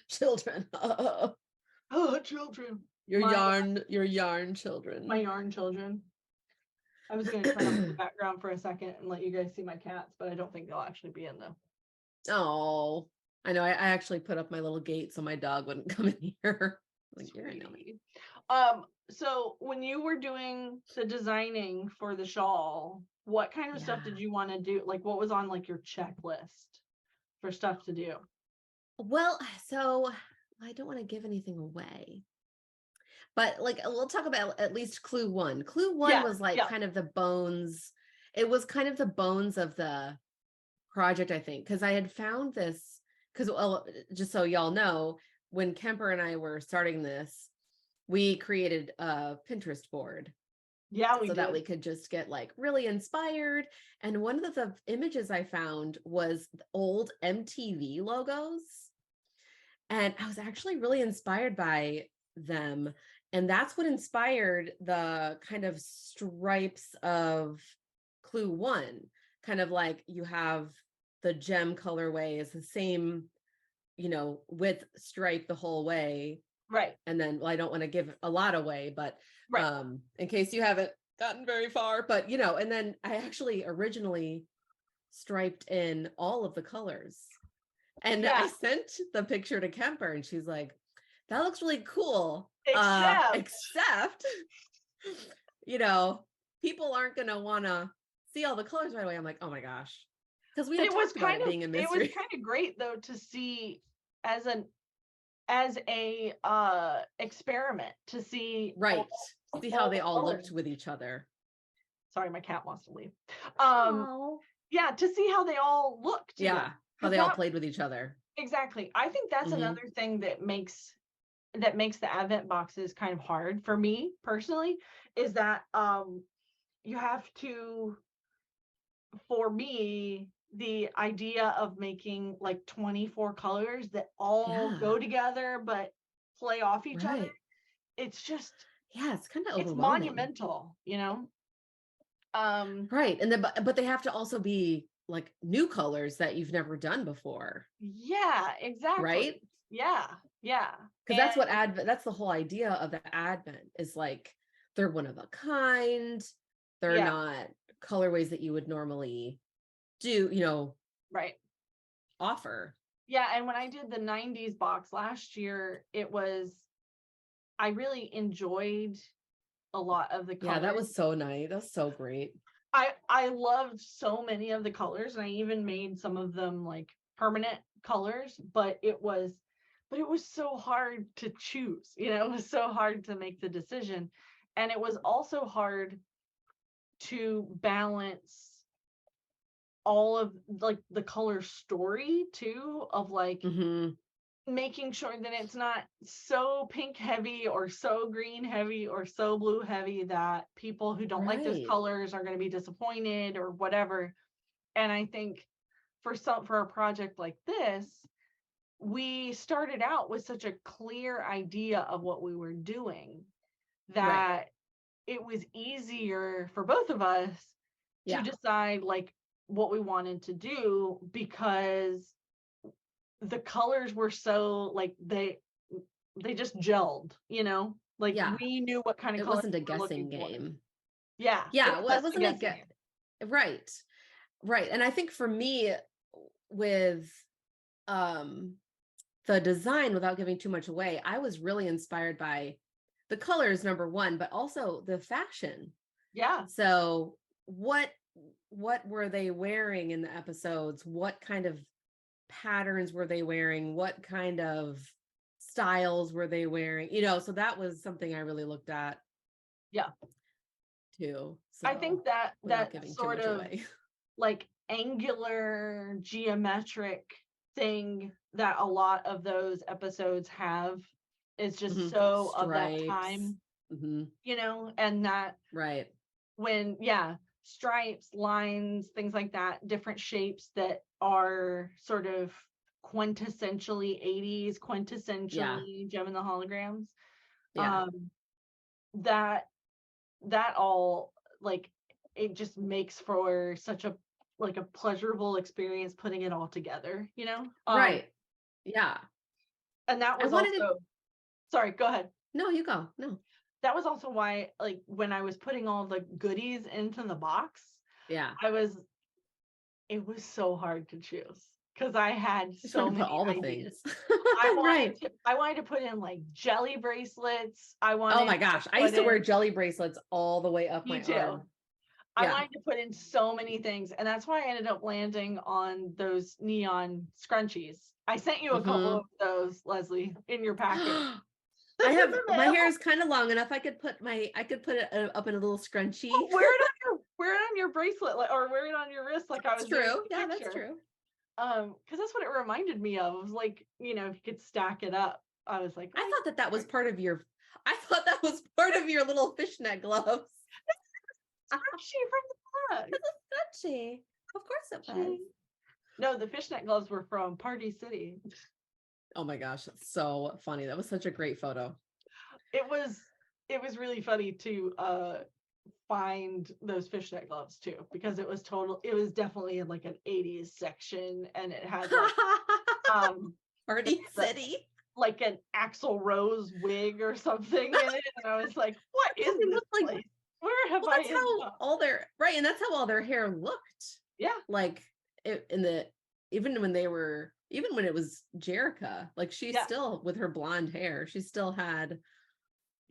Children. Oh, children. Your yarn children. My yarn children. I was going to turn off the background for a second and let you guys see my cats, but I don't think they'll actually be in though. Oh, I know. I actually put up my little gate so my dog wouldn't come in here. Like, you're annoying. So when you were doing the designing for the shawl, what kind of stuff did you want to do? Like, what was on like your checklist for stuff to do? Well, so I don't want to give anything away, but like we'll talk about at least clue one. Clue one was like kind of the bones. It was kind of the bones of the project, I think, because I had found this, because, well, just so y'all know, when Kemper and I were starting this, we created a Pinterest board. Yeah, we so did. That we could just get like really inspired. And one of the images I found was old MTV logos. And I was actually really inspired by them. And that's what inspired the kind of stripes of clue one. Kind of like you have the gem colorway is the same, with stripe the whole way. Right. And then, well, I don't want to give a lot away, but in case you haven't gotten very far, but and then I actually originally striped in all of the colors. And I sent the picture to Kemper and she's like, that looks really cool. Except, people aren't going to want to see all the colors right away. I'm like, oh my gosh. Because we had talked about it being a mystery. It was kind of great though to see as a experiment to see see how they all looked with each other. Sorry, my cat wants to leave. Yeah, to see how they all looked. How they all played with each other. Exactly. I think that's another thing that makes the Advent boxes kind of hard for me personally, is that you have to for me, the idea of making like 24 colors that all Yeah. go together but play off each other, Right. it's just, Yeah, it's kind of it's overwhelming. monumental, Right. And then but they have to also be like new colors that you've never done before. Yeah, exactly. Right? Yeah. Because that's what And that's the whole idea of the advent is like they're one of a kind. They're yeah, not colorways that you would normally do, right. offer. Yeah, and when I did the 90s box last year, I really enjoyed a lot of the colors. Yeah, that was so nice. That was so great. I loved so many of the colors, and I even made some of them like permanent colors, but it was so hard to choose, it was so hard to make the decision. And it was also hard to balance all of like the color story too, of like making sure that it's not so pink heavy or so green heavy or so blue heavy that people who don't like those Right. colors are going to be disappointed or whatever. And I think for a project like this, we started out with such a clear idea of what we were doing that it was easier for both of us to decide like what we wanted to do, because the colors were so like they just gelled, like we knew what kind of it color wasn't a we were looking guessing for. game. Yeah. Well, it wasn't a guessing game. Right. And I think for me with the design, without giving too much away, I was really inspired by the colors, number one, but also the fashion. Yeah. So what were they wearing in the episodes? What kind of patterns were they wearing? What kind of styles were they wearing? So that was something I really looked at. Yeah. Too. So I think that sort of away. Like angular geometric thing that a lot of those episodes have is just so Stripes. of that time, and that right. when stripes, lines, things like that, different shapes that are sort of quintessentially 80s, quintessentially Gem and the Holograms. That all, like, it just makes for such a pleasurable experience putting it all together, Right. Yeah. And that was sorry, go ahead. No, you go. No. That was also why, like, when I was putting all the goodies into the box, it was so hard to choose because I had so many all the ideas. things. I wanted to put in like jelly bracelets. Oh my gosh, I used to wear jelly bracelets all the way up my arm. I wanted to put in so many things, and that's why I ended up landing on those neon scrunchies. I sent you a couple of those, Lesley, in your packet. I have my hair is kind of long enough. I could put it up in a little scrunchie. Oh, wear it on your bracelet, or wear it on your wrist, like I was. True. Yeah, that's true. Because that's what it reminded me of. It was like, if you could stack it up. I was like, I thought that was part of your. I thought that was part of your little fishnet gloves. Scrunchy from the bag. It's a scrunchy. Of course it was. No, the fishnet gloves were from Party City. Oh my gosh, that's so funny. That was such a great photo. It was really funny to find those fishnet gloves too, because it was definitely in like an 80s section, and it had like Party City, like an Axl Rose wig or something in it, and I was like, what is this place? Where have I ended up? And that's how all their hair looked. Yeah. Like even when it was Jerica, like she still, with her blonde hair, she still had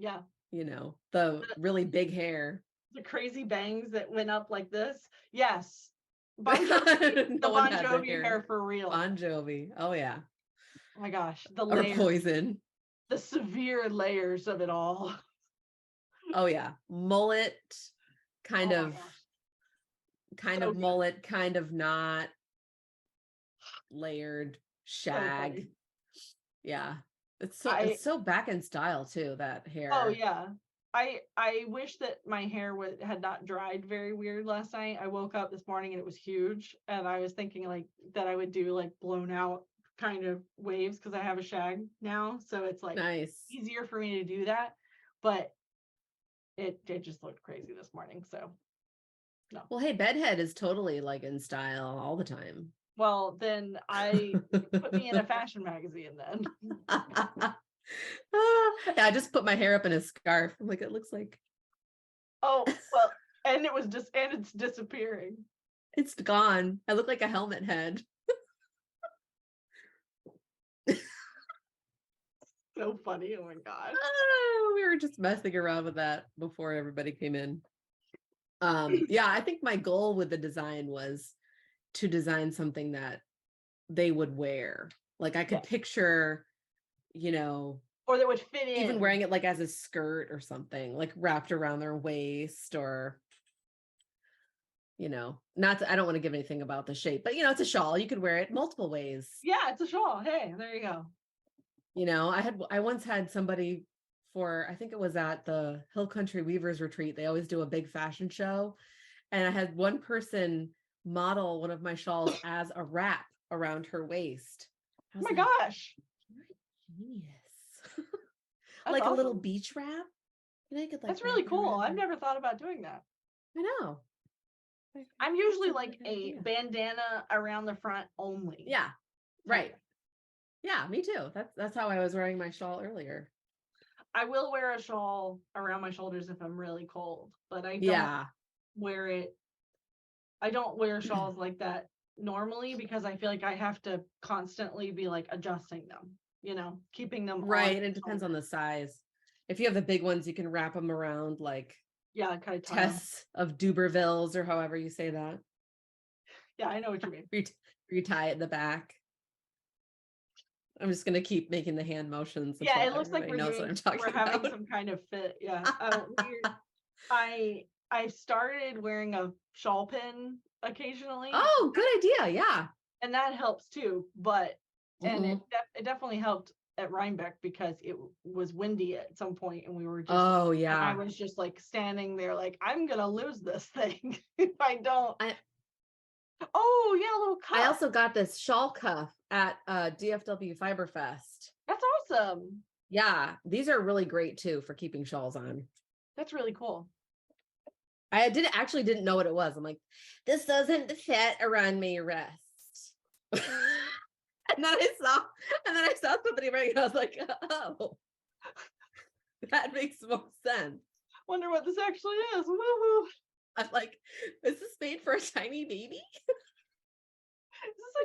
the really big hair. The crazy bangs that went up like this. Yes. Bon Jovi, the Bon Jovi hair for real. Bon Jovi. Oh yeah. Oh my gosh. The or layers, Poison. The severe layers of it all. Oh yeah. Mullet, kind of mullet, kind of not. Layered shag. Yeah. It's so back in style too, that hair. Oh yeah. I wish that my hair had not dried very weird last night. I woke up this morning and it was huge, and I was thinking like that I would do like blown out kind of waves because I have a shag now, so it's like Nice. easier for me to do that. But it just looked crazy this morning. So no. Well, hey, bedhead is totally like in style all the time. Well, then put me in a fashion magazine then. Yeah, I just put my hair up in a scarf. I'm like, it looks like. Oh, well, and it's disappearing. It's gone. I look like a helmet head. So funny. Oh my God. We were just messing around with that before everybody came in. Yeah, I think my goal with the design was to design something that they would wear. Like I could picture, or that would fit in. Even wearing it like as a skirt or something, like wrapped around their waist, or I don't want to give anything about the shape, but it's a shawl. You could wear it multiple ways. Yeah, it's a shawl. Hey, there you go. I once had somebody for, I think it was at the Hill Country Weavers Retreat. They always do a big fashion show. And I had one person model one of my shawls as a wrap around her waist. Oh my gosh. You're a genius. Like awesome. A little beach wrap. That's really cool. I've never thought about doing that. I know. I'm usually like a bandana around the front only. Yeah. Right. Yeah, me too. That's how I was wearing my shawl earlier. I will wear a shawl around my shoulders if I'm really cold, but I don't wear it. I don't wear shawls like that normally because I feel like I have to constantly be like adjusting them, keeping them right. It depends on the size. If you have the big ones, you can wrap them around like kind of Tess of Dubervilles or however you say that. Yeah, I know what you mean. You tie it in the back. I'm just gonna keep making the hand motions. Yeah, it looks like we're having some kind of fit. Yeah. I started wearing a shawl pin occasionally. Oh, good idea. Yeah. And that helps too. But and it definitely helped at Rhinebeck because it was windy at some point and we were just I was just like standing there like I'm gonna lose this thing if I don't. Oh yeah, a little cuff. I also got this shawl cuff at DFW Fiber Fest. That's awesome. Yeah, these are really great too for keeping shawls on. That's really cool. I didn't know what it was. I'm like, this doesn't fit around my wrist. and then I saw somebody wearing it. I was like, oh, that makes more sense. Wonder what this actually is. Woo-hoo. I'm like, is this made for a tiny baby?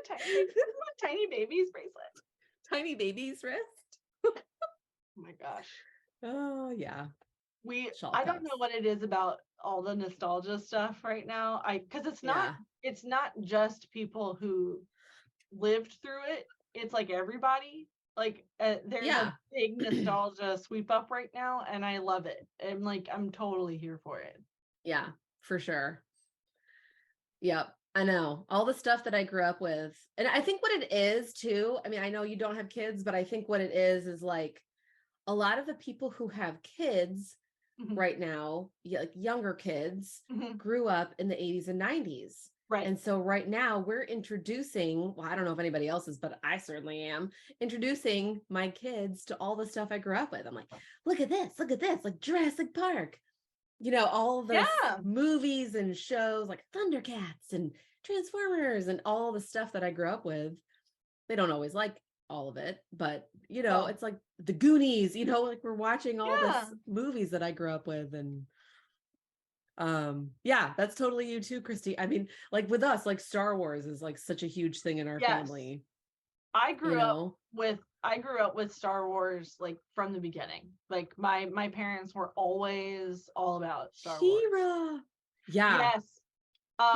This is a tiny baby's bracelet. Tiny baby's wrist? Oh my gosh. Oh yeah. I don't know what it is about all the nostalgia stuff right now. Because it's not just people who lived through it. It's like everybody. Like there's a big nostalgia sweep up right now, and I love it. I'm totally here for it. Yeah, for sure. Yep. I know all the stuff that I grew up with. And I think what it is too, I mean, I know you don't have kids, but I think what it is like a lot of the people who have kids right now, like younger kids, grew up in the 80s and 90s. Right. And so right now we're introducing, I don't know if anybody else is, but I certainly am introducing my kids to all the stuff I grew up with. I'm like, look at this, like Jurassic Park. All the movies and shows like Thundercats and Transformers and all the stuff that I grew up with. They don't always like all of it, but it's like the Goonies, like we're watching all this movies that I grew up with. And that's totally you too, Kristy. I mean, like with us, like Star Wars is like such a huge thing in our family. I grew up with Star Wars like from the beginning. Like my parents were always all about Star Wars. Yeah. Yes.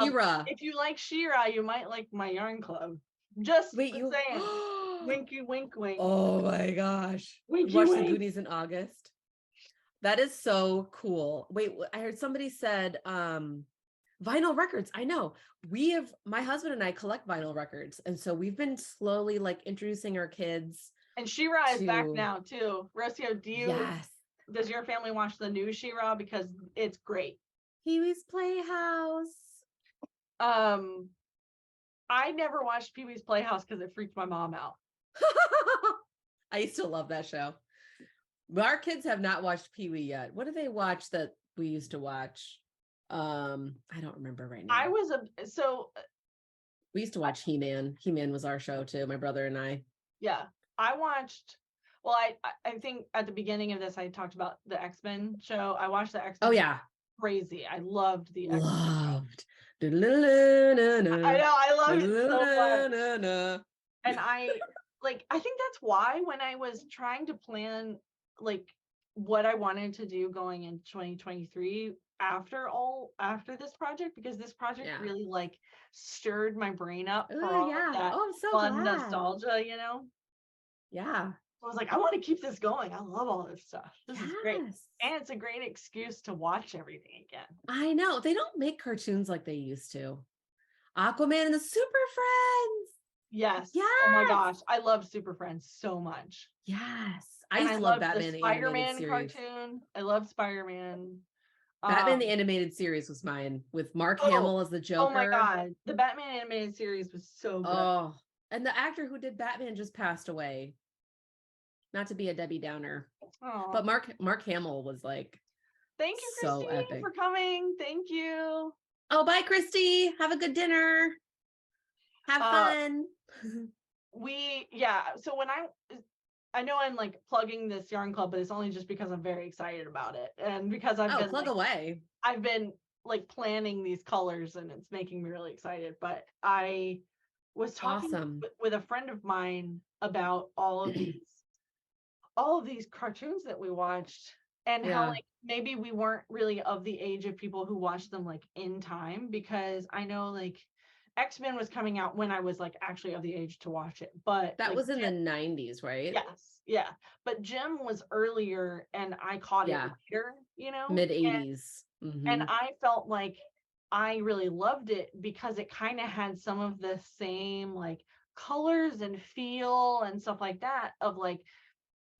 She-Ra. If you like She-Ra, you might like my yarn club. Just saying. Winky wink wink. Oh my gosh. Winky Watched wink. the Goonies in August. That is so cool. Wait, I heard somebody said vinyl records. I know. My husband and I collect vinyl records. And so we've been slowly like introducing our kids. And She-Ra is back now too. Rocio, do you? Yes. does your family watch the new She-Ra? Because it's great. Pee-wee's Playhouse. I never watched Pee-wee's Playhouse because it freaked my mom out. I used to love that show. But our kids have not watched Pee-wee yet. What do they watch that we used to watch? I don't remember right now. We used to watch He-Man. He-Man was our show too, my brother and I. Yeah. I watched, well, I think at the beginning of this, I talked about the X-Men show. I watched the X-Men. Oh yeah. Crazy. I loved the X-Men. Loved. I know, I love it so much. And I think that's why when I was trying to plan like what I wanted to do going in 2023 after this project, because this project really like stirred my brain up for all of that fun nostalgia, you know? Yeah. I was like, I want to keep this going. I love all this stuff. This is great. And it's a great excuse to watch everything again. I know. They don't make cartoons like they used to. Aquaman and the Super Friends. Yes. Oh my gosh. I love Super Friends so much. Yes. I used to love Batman the Spider-Man cartoon. I love Spider-Man. Batman the animated series was mine with Mark Hamill as the Joker. Oh my God. The Batman animated series was so good. Oh, and the actor who did Batman just passed away. Not to be a Debbie Downer. But Mark Hamill was like, thank you, Kristy, for coming. Thank you. Oh, bye, Kristy. Have a good dinner. Have fun. So when I know I'm like plugging this yarn club, but it's only just because I'm very excited about it. And because I've been like planning these colors and it's making me really excited. But I was talking with a friend of mine about all of these cartoons that we watched and how like maybe we weren't really of the age of people who watched them like in time, because I know like X-Men was coming out when I was like actually of the age to watch it, but that was in the 90s, right? Yes. Yeah. But Jim was earlier and I caught it later, you know, mid 80s. And I felt like I really loved it because it kind of had some of the same like colors and feel and stuff like that of like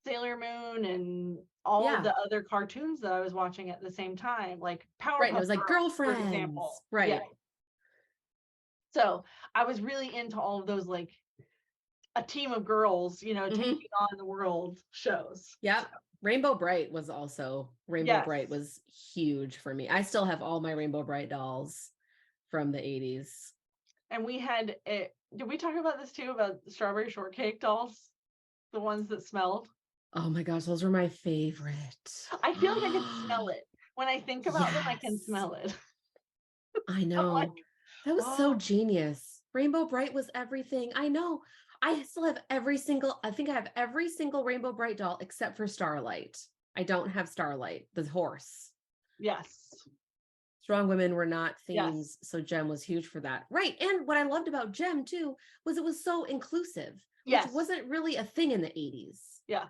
Sailor Moon and all of the other cartoons that I was watching at the same time, like Powerpuff Right, it was like Girls, Girlfriends, for example. right? Yeah. So I was really into all of those, like a team of girls, you know, taking on the world shows. Yep. So. Rainbow Bright was huge for me. I still have all my Rainbow Bright dolls from the 80s. And we had did we talk about this too, about the strawberry shortcake dolls? The ones that smelled? Oh my gosh, those were my favorite. I feel like I can smell it. When I think about them, I can smell it. I know. Like, that was so genius. Rainbow Bright was everything. I know. I still have I think I have every single Rainbow Bright doll except for Starlight. I don't have Starlight, the horse. Yes. Strong women were not themes, so Gem was huge for that. Right. And what I loved about Gem too was it was so inclusive, which wasn't really a thing in the 80s. Yeah.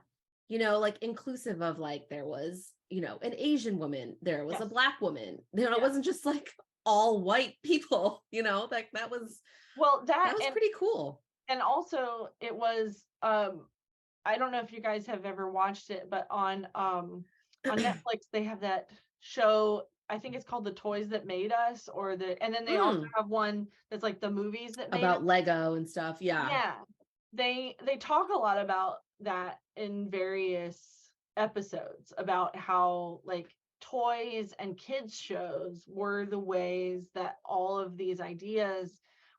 You know, like inclusive of like there was, you know, an Asian woman, there was a Black woman. You know, it wasn't just like all white people, you know, like that was pretty cool. And also it was I don't know if you guys have ever watched it, but on Netflix they have that show, I think it's called The Toys That Made Us, and then they also have one that's like the movies that made about us. Lego and stuff. Yeah. They talk a lot about that in various episodes about how like toys and kids shows were the ways that all of these ideas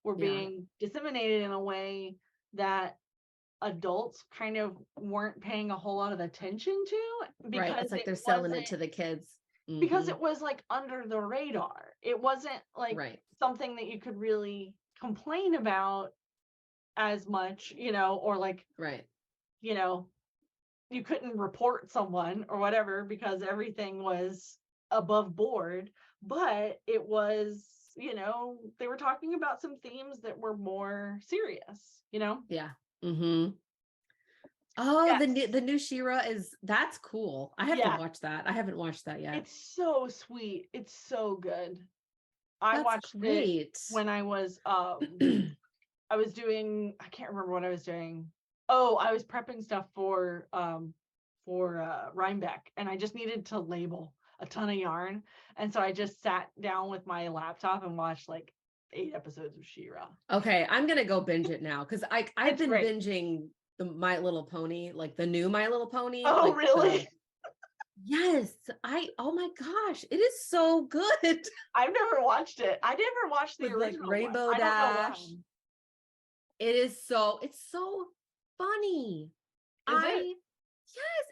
were being disseminated in a way that adults kind of weren't paying a whole lot of attention to, because it's like they're selling it to the kids because it was like under the radar. It wasn't like something that you could really complain about as much, you know, or like you know, you couldn't report someone or whatever because everything was above board, but it was, you know, they were talking about some themes that were more serious, you know? Yeah. Oh, the new She-Ra that's cool. I have to watch that. I haven't watched that yet. It's so sweet. It's so good. I watched it when I was I was doing, I can't remember what I was doing. Oh, I was prepping stuff for Rhinebeck, and I just needed to label a ton of yarn. And so I just sat down with my laptop and watched like 8 episodes of She-Ra. Okay, I'm gonna go binge it now because I've It's been great. binging the My Little Pony, like the new My Little Pony. Oh, like really? Yes, oh my gosh, it is so good. I've never watched it. I never watched the With, like, original Rainbow one. I don't know Dash. why. It's so funny. Is it? Yes,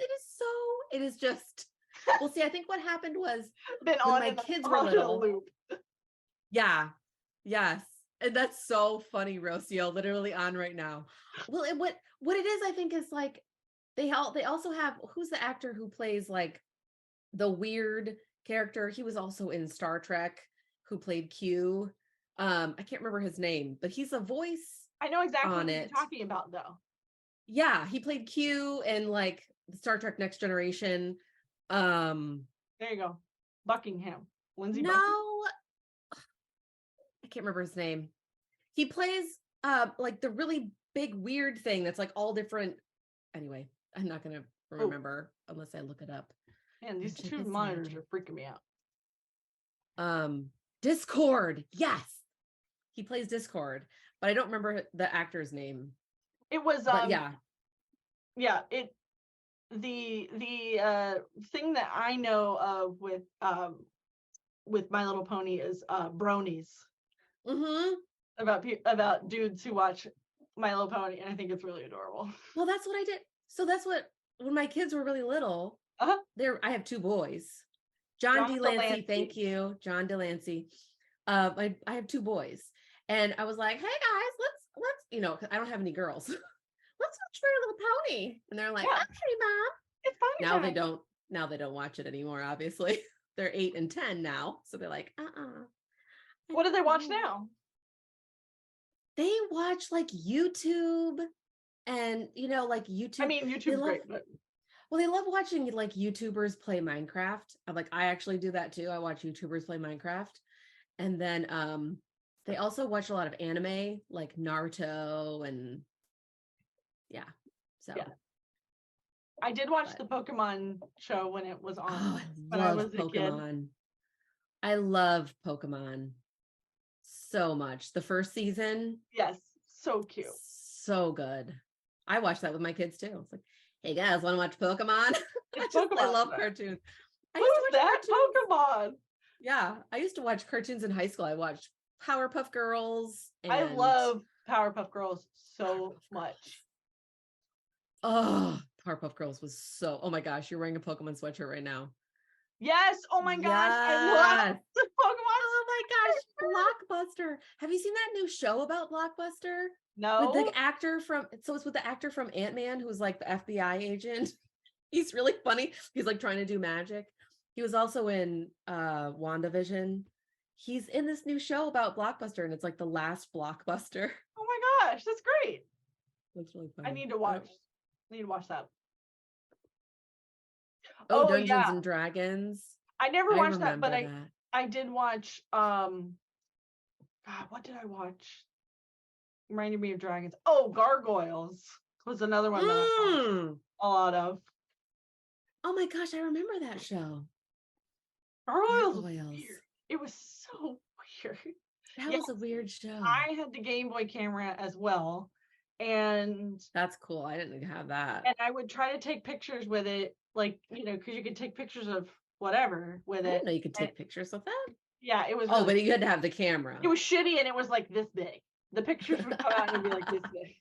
it is just, well, see, I think what happened was Been when on my and kids were on in a little. loop. Yeah, yes. And that's so funny, Rocio, literally on right now. Well, what it is, I think, is like they also have, who's the actor who plays like the weird character? He was also in Star Trek, who played Q. I can't remember his name, but he's a voice. I know exactly on what you're it. talking about, though. Yeah, he played Q in like Star Trek Next Generation. There you go. Buckingham. Lindsay No, Buckingham. I can't remember his name. He plays like the really big weird thing that's like all different. Anyway, I'm not gonna remember unless I look it up. Man, these Check two his monitors magic. are freaking me out. Discord. Yes, he plays Discord, but I don't remember the actor's name. It was But yeah, the thing that I know of with My Little Pony is bronies. Mm-hmm. About dudes who watch My Little Pony, and I think it's really adorable. Well, that's what I did. So that's what, when my kids were really little, I have 2 boys. John Delancey, thank you, John Delancey. I have 2 boys, and I was like, hey guys, let's 'cause I don't have any girls. Let's watch My Little Pony. And they're like, Yeah. okay, Mom. It's funny. Now they don't watch it anymore, obviously. They're 8 and 10 now. So they're like, What do they watch now? They watch like YouTube and like YouTube. I mean, YouTube's great, but well, they love watching like YouTubers play Minecraft. I actually do that too. I watch YouTubers play Minecraft. And then they also watch a lot of anime, like Naruto and so yeah. I did watch the Pokemon show when it was on. I love Pokemon. I love Pokemon so much. The first season. Yes, so cute. So good. I watched that with my kids too. It's like, hey guys, want to watch Pokemon? I love cartoons. Who's that? Pokemon. Yeah, I used to watch cartoons in high school. I watched Powerpuff Girls. I love Powerpuff Girls so much. Oh, Powerpuff Girls was so, oh my gosh, you're wearing a Pokemon sweatshirt right now. Yes. Oh my gosh. I love the Pokemon. Oh my gosh. Blockbuster. Have you seen that new show about Blockbuster? No. With the actor it's with the actor from Ant-Man, who's like the FBI agent. He's really funny. He's like trying to do magic. He was also in WandaVision. He's in this new show about Blockbuster, and it's like the last Blockbuster. Oh my gosh, that's great. Looks really funny. I need to watch that. Oh, Dungeons and Dragons. I never watched that, but I did watch God, what did I watch? Reminded me of dragons. Oh, Gargoyles was another one that I watched a lot of. Oh my gosh, I remember that show. Gargoyles. Was weird. It was so weird. That was a weird show. I had the Game Boy camera as well. And that's cool. I didn't have that. And I would try to take pictures with it, like, because you could take pictures of whatever with it. I didn't know you could take pictures of that. Yeah, it was. Oh, but you had to have the camera. It was shitty, and it was like this big. The pictures would come out and be like this big.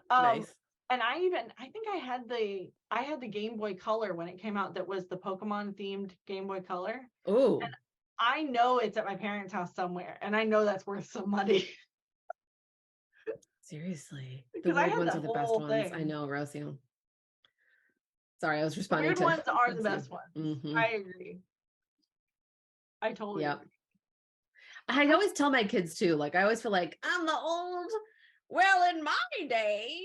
Nice. And I think I had the Game Boy Color when it came out. That was the Pokemon themed Game Boy Color. Oh. And I know it's at my parents' house somewhere, and I know that's worth some money. Seriously, the weird ones are the best ones. I know, Rocio. Sorry, I was responding to. Weird ones are the best ones. Mm-hmm. I agree. I totally agree. I always tell my kids too. Like, I always feel like I'm the old. Well, in my day,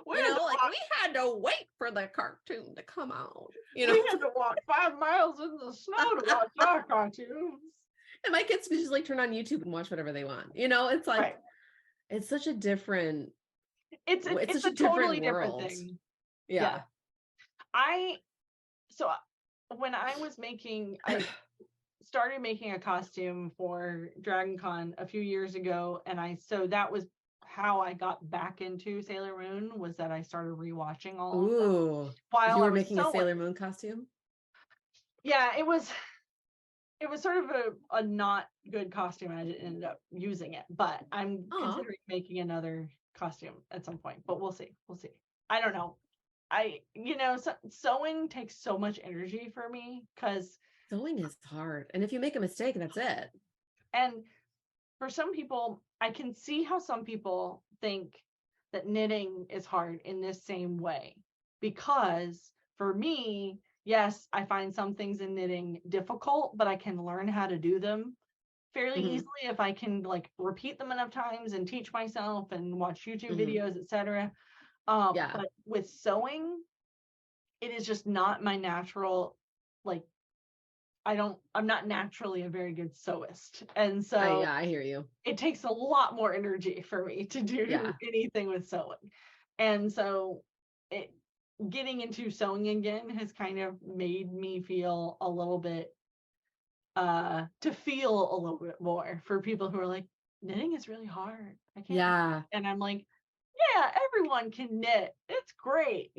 we had to wait for the cartoon to come out. We had to walk 5 miles in the snow to watch our cartoons. And my kids can just like turn on YouTube and watch whatever they want. It's like. Right. It's such a different. It's a totally different thing. Yeah. So when I started making a costume for Dragon Con a few years ago, and so that was how I got back into Sailor Moon, was that I started rewatching all of them while you I were was making a sewing. Sailor Moon costume? Yeah, it was sort of a not good costume. I ended up using it, but I'm considering making another costume at some point, but we'll see. I don't know. Sewing takes so much energy for me, because sewing is hard. And if you make a mistake, that's it. And for some people, I can see how some people think that knitting is hard in this same way, because for me, yes, I find some things in knitting difficult, but I can learn how to do them fairly easily if I can like repeat them enough times and teach myself and watch YouTube videos, etc. But with sewing, it is just not my natural, like, I'm not naturally a very good sewist. And so I hear you. It takes a lot more energy for me to do anything with sewing. And so getting into sewing again has kind of made me feel a little bit, to feel a little bit more for people who are like, knitting is really hard. I can't. Yeah. And I'm like, yeah, everyone can knit. It's great,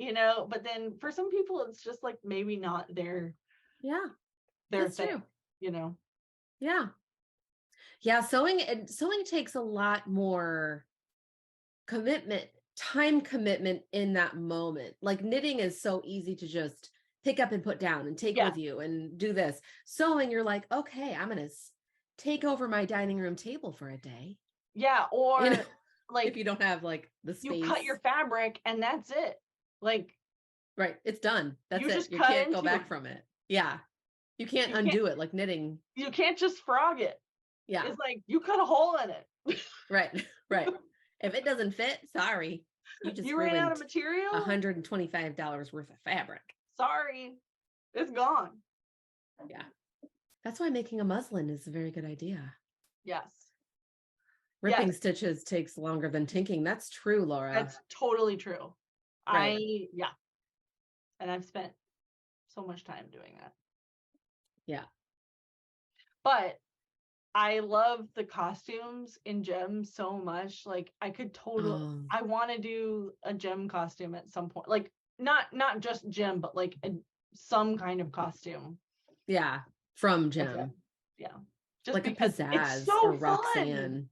but then for some people, it's just like maybe not their thing, Yeah. Yeah. Sewing takes a lot more time commitment in that moment. Like knitting is so easy to just pick up and put down and take with you and do this. Sewing, you're like, okay, I'm going to take over my dining room table for a day. Yeah. Or like, if you don't have like the space, you cut your fabric and that's it. Like, right. It's done. That's you it. just You can't go back from it. Yeah. You can't undo it like knitting. You can't just frog it. Yeah. It's like you cut a hole in it. Right. If it doesn't fit, sorry. You ran out of material. $125 worth of fabric. Sorry. It's gone. Yeah. That's why making a muslin is a very good idea. Yes. Ripping stitches takes longer than tinking. That's true, Laura. That's totally true. Right. And I've spent so much time doing that. Yeah. But I love the costumes in Gem so much. Like I could totally, I want to do a Gem costume at some point. Like not just Gem, but like some kind of costume. Yeah. From Gem. Yeah. Just like a Pizzazz so or Roxanne.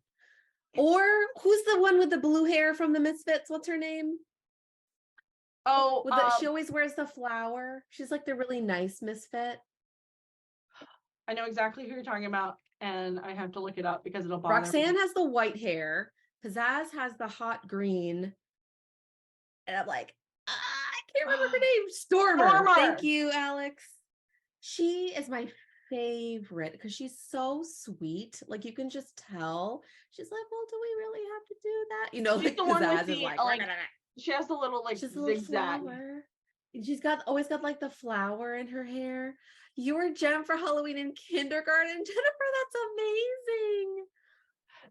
Or who's the one with the blue hair from the Misfits? What's her name? Oh, she always wears the flower. She's like the really nice misfit. I know exactly who you're talking about, and I have to look it up because it'll bother Roxanne me. has the white hair. Pizzazz has the hot green. And I'm like, I can't remember her name. Stormer. Thank you, Alex. She is my favorite because she's so sweet. Like you can just tell. She's like, well, do we really have to do that? She's like the one Pizzazz with is like she has the little like zigzag. Flower. She's always got like the flower in her hair. You were Gem for Halloween in kindergarten, Jennifer. That's amazing.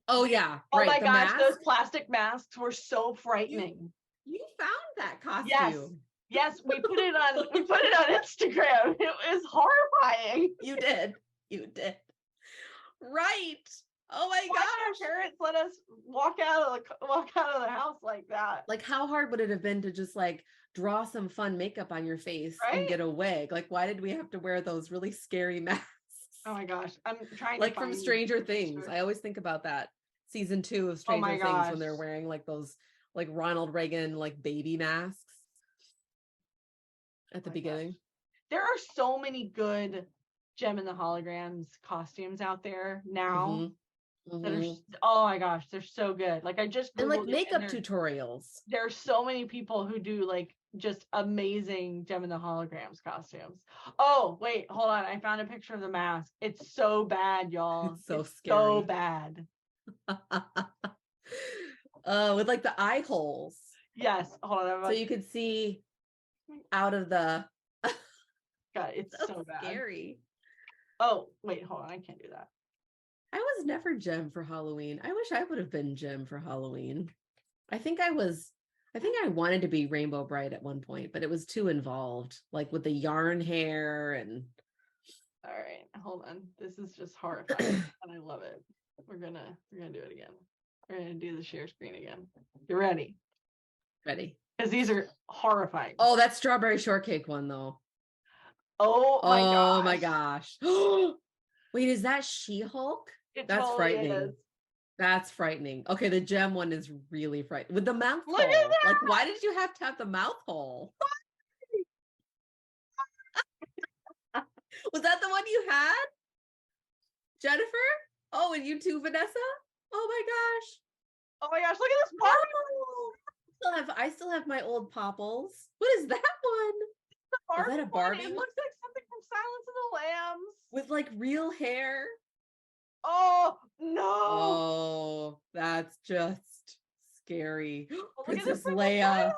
Oh yeah. Oh right. my gosh, those plastic masks were so frightening. You found that costume. Yes, we put it on Instagram. It was horrifying. You did. Right. Oh my gosh. Our parents let us walk out of the house like that. Like how hard would it have been to just like draw some fun makeup on your face and get a wig? Like why did we have to wear those really scary masks? Oh my gosh. I'm trying to from Stranger Things. I always think about that. Season 2 of Stranger Things when they're wearing like those like Ronald Reagan like baby masks at the beginning. Gosh. There are so many good Gem and the Holograms costumes out there now. That are, oh my gosh, they're so good. Like I just Googled and like makeup tutorials. There's so many people who do like just amazing Gem and the Holograms costumes. Oh wait, hold on. I found a picture of the mask. It's so bad, y'all. It's scary. So bad. With like the eye holes. Yes. Hold on. So you could see out of the. God, it's so bad. Scary. Oh wait, hold on. I can't do that. I was never Gem for Halloween. I wish I would have been Gem for Halloween. I think I was I think I wanted to be Rainbow Bright at one point, but it was too involved, like with the yarn hair and. All right, hold on. This is just horrifying, and I love it. We're gonna do it again. We're gonna do the share screen again. You ready? Ready. Because these are horrifying. Oh, that strawberry shortcake one though. Oh my gosh. Oh my gosh. Wait, is that She-Hulk? It That's totally frightening. is. That's frightening. Okay, the gem one is really frightening. With the mouth Look at hole. that! Like, why did you have to have the mouth hole? Was that the one you had? Jennifer? Oh, and you too, Vanessa? Oh my gosh. Oh my gosh, look at this Barbie. I still have my old Popples. What is that one? Is that a one. Barbie? It looks like something from Silence of the Lambs. With like real hair. Oh no. Oh, that's just scary. Oh, look at Princess this Leia.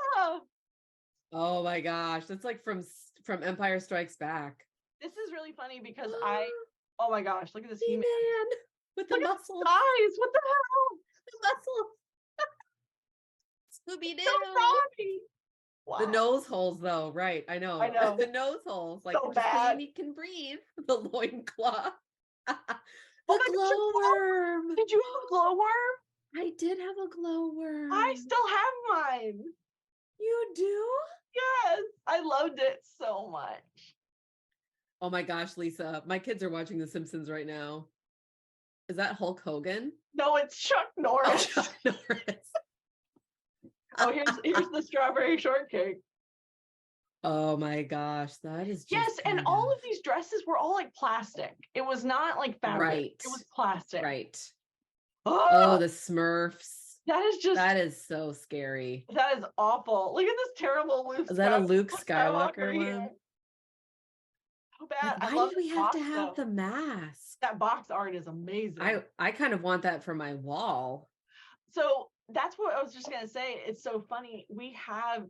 Oh my gosh. That's like from Empire Strikes Back. This is really funny because oh my gosh, look at this He-Man He-Man. with the Look at muscles. the eyes. What the hell? The muscles. Scooby-Doo. So naughty. Wow. The nose holes though, right. I know. I know. The nose holes. Like So just so bad. you can breathe. The loincloth. Oh The my gosh, glowworm. Did you have a glowworm? I did have a glowworm. I still have mine. You do? Yes. I loved it so much. Oh my gosh, Lisa. My kids are watching The Simpsons right now. Is that Hulk Hogan? No, it's Chuck Oh, Norris. Chuck Norris. Oh, here's the strawberry shortcake. Oh my gosh, that is just Yes, and kind all of these dresses were all like plastic. It was not like fabric. Right. It was plastic. right. Oh, Oh, the Smurfs. that is just That is so scary. that is awful. Look at this terrible Luke. Is that a Luke Skywalker Skywalker here. one? So bad. Like, I why love did we this have to box, have though. the mask? That box art is amazing. I kind of want that for my wall. So that's what I was just gonna say. It's so funny. We have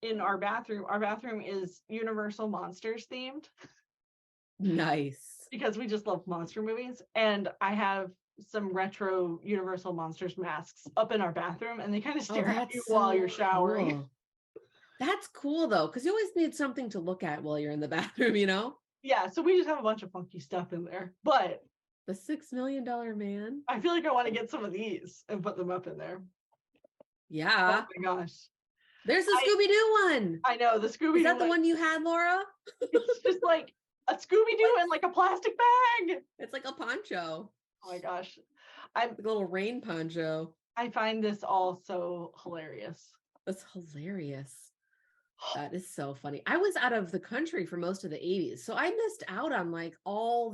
in our bathroom is Universal Monsters themed Nice. because we just love monster movies. And I have some retro Universal Monsters masks up in our bathroom, and they kind of stare at you while you're showering. Cool. That's cool though, because you always need something to look at while you're in the bathroom, you know? Yeah, so we just have a bunch of funky stuff in there. But The $6 Million Man. I feel like I want to get some of these and put them up in there. Yeah. Oh my gosh. There's the Scooby-Doo one. I know the Scooby-Doo. Is that the one you had, Laura? It's just like a Scooby-Doo in like a plastic bag. It's like a poncho. Oh my gosh. Like a little rain poncho. I find this all so hilarious. That's hilarious. That is so funny. I was out of the country for most of the 80s. So I missed out on like all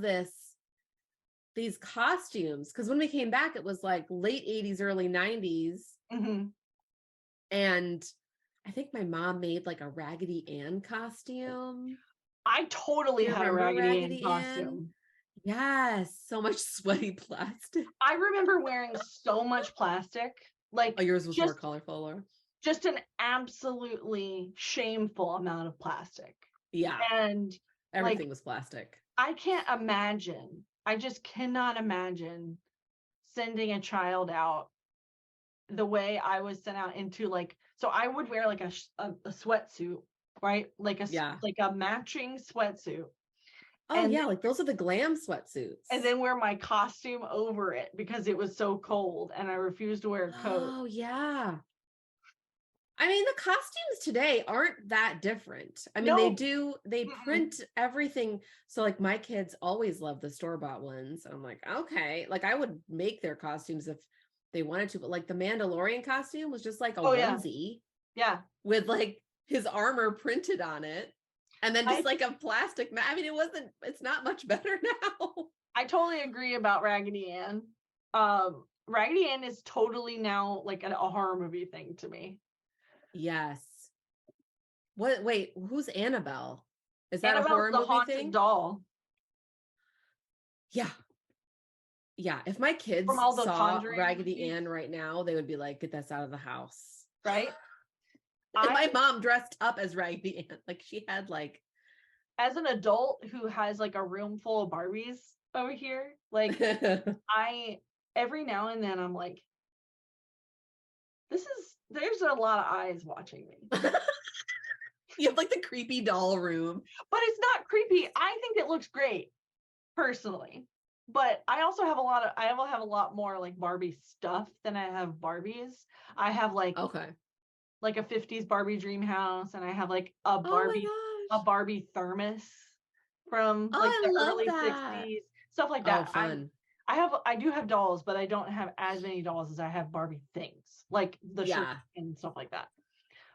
these costumes. Because when we came back, it was like late 80s, early 90s. Mm-hmm. And I think my mom made like a Raggedy Ann costume. I totally You had a remember Raggedy Ann Raggedy costume. Ann? Yes, so much sweaty plastic. I remember wearing so much plastic. Like Oh, yours was more just- colorful, Laura. just an absolutely shameful amount of plastic. Yeah, And everything was plastic. I can't imagine. I just cannot imagine sending a child out the way I was sent out into like, so I would wear like a sweatsuit, right? Like like a matching sweatsuit. Oh and- yeah, like those are the glam sweatsuits. And then wear my costume over it because it was so cold and I refused to wear a coat. Oh yeah. I mean, the costumes today aren't that different. I mean, No. they Mm-mm. print everything. So like my kids always love the store-bought ones. I'm like, okay, like I would make their costumes if they wanted to, but like the Mandalorian costume was just like a onesie Yeah. with like his armor printed on it. And then just like a plastic I mean, it's not much better now. I totally agree about Raggedy Ann. Raggedy Ann is totally now like a horror movie thing to me. Yes. Wait, who's Annabelle? Is that Annabelle's a horror the movie haunted thing? doll. Yeah. Yeah. If my kids From all the saw Conjuring Raggedy movies. Ann right now, they would be like, get this out of the house. Right? And my mom dressed up as Raggedy Ann. Like she had like As an adult who has like a room full of Barbies over here, like I every now and then I'm like, this is there's a lot of eyes watching me. You have like the creepy doll room. But it's not creepy. I think it looks great, personally. But I also have I have a lot more like Barbie stuff than I have Barbies. I have like Okay. like a 50s Barbie dream house, and I have like Oh my gosh. Barbie thermos from Oh, like I the love early that. 60s, stuff like Oh, that. fun. I do have dolls, but I don't have as many dolls as I have Barbie things, like the shirt Yeah. and stuff like that.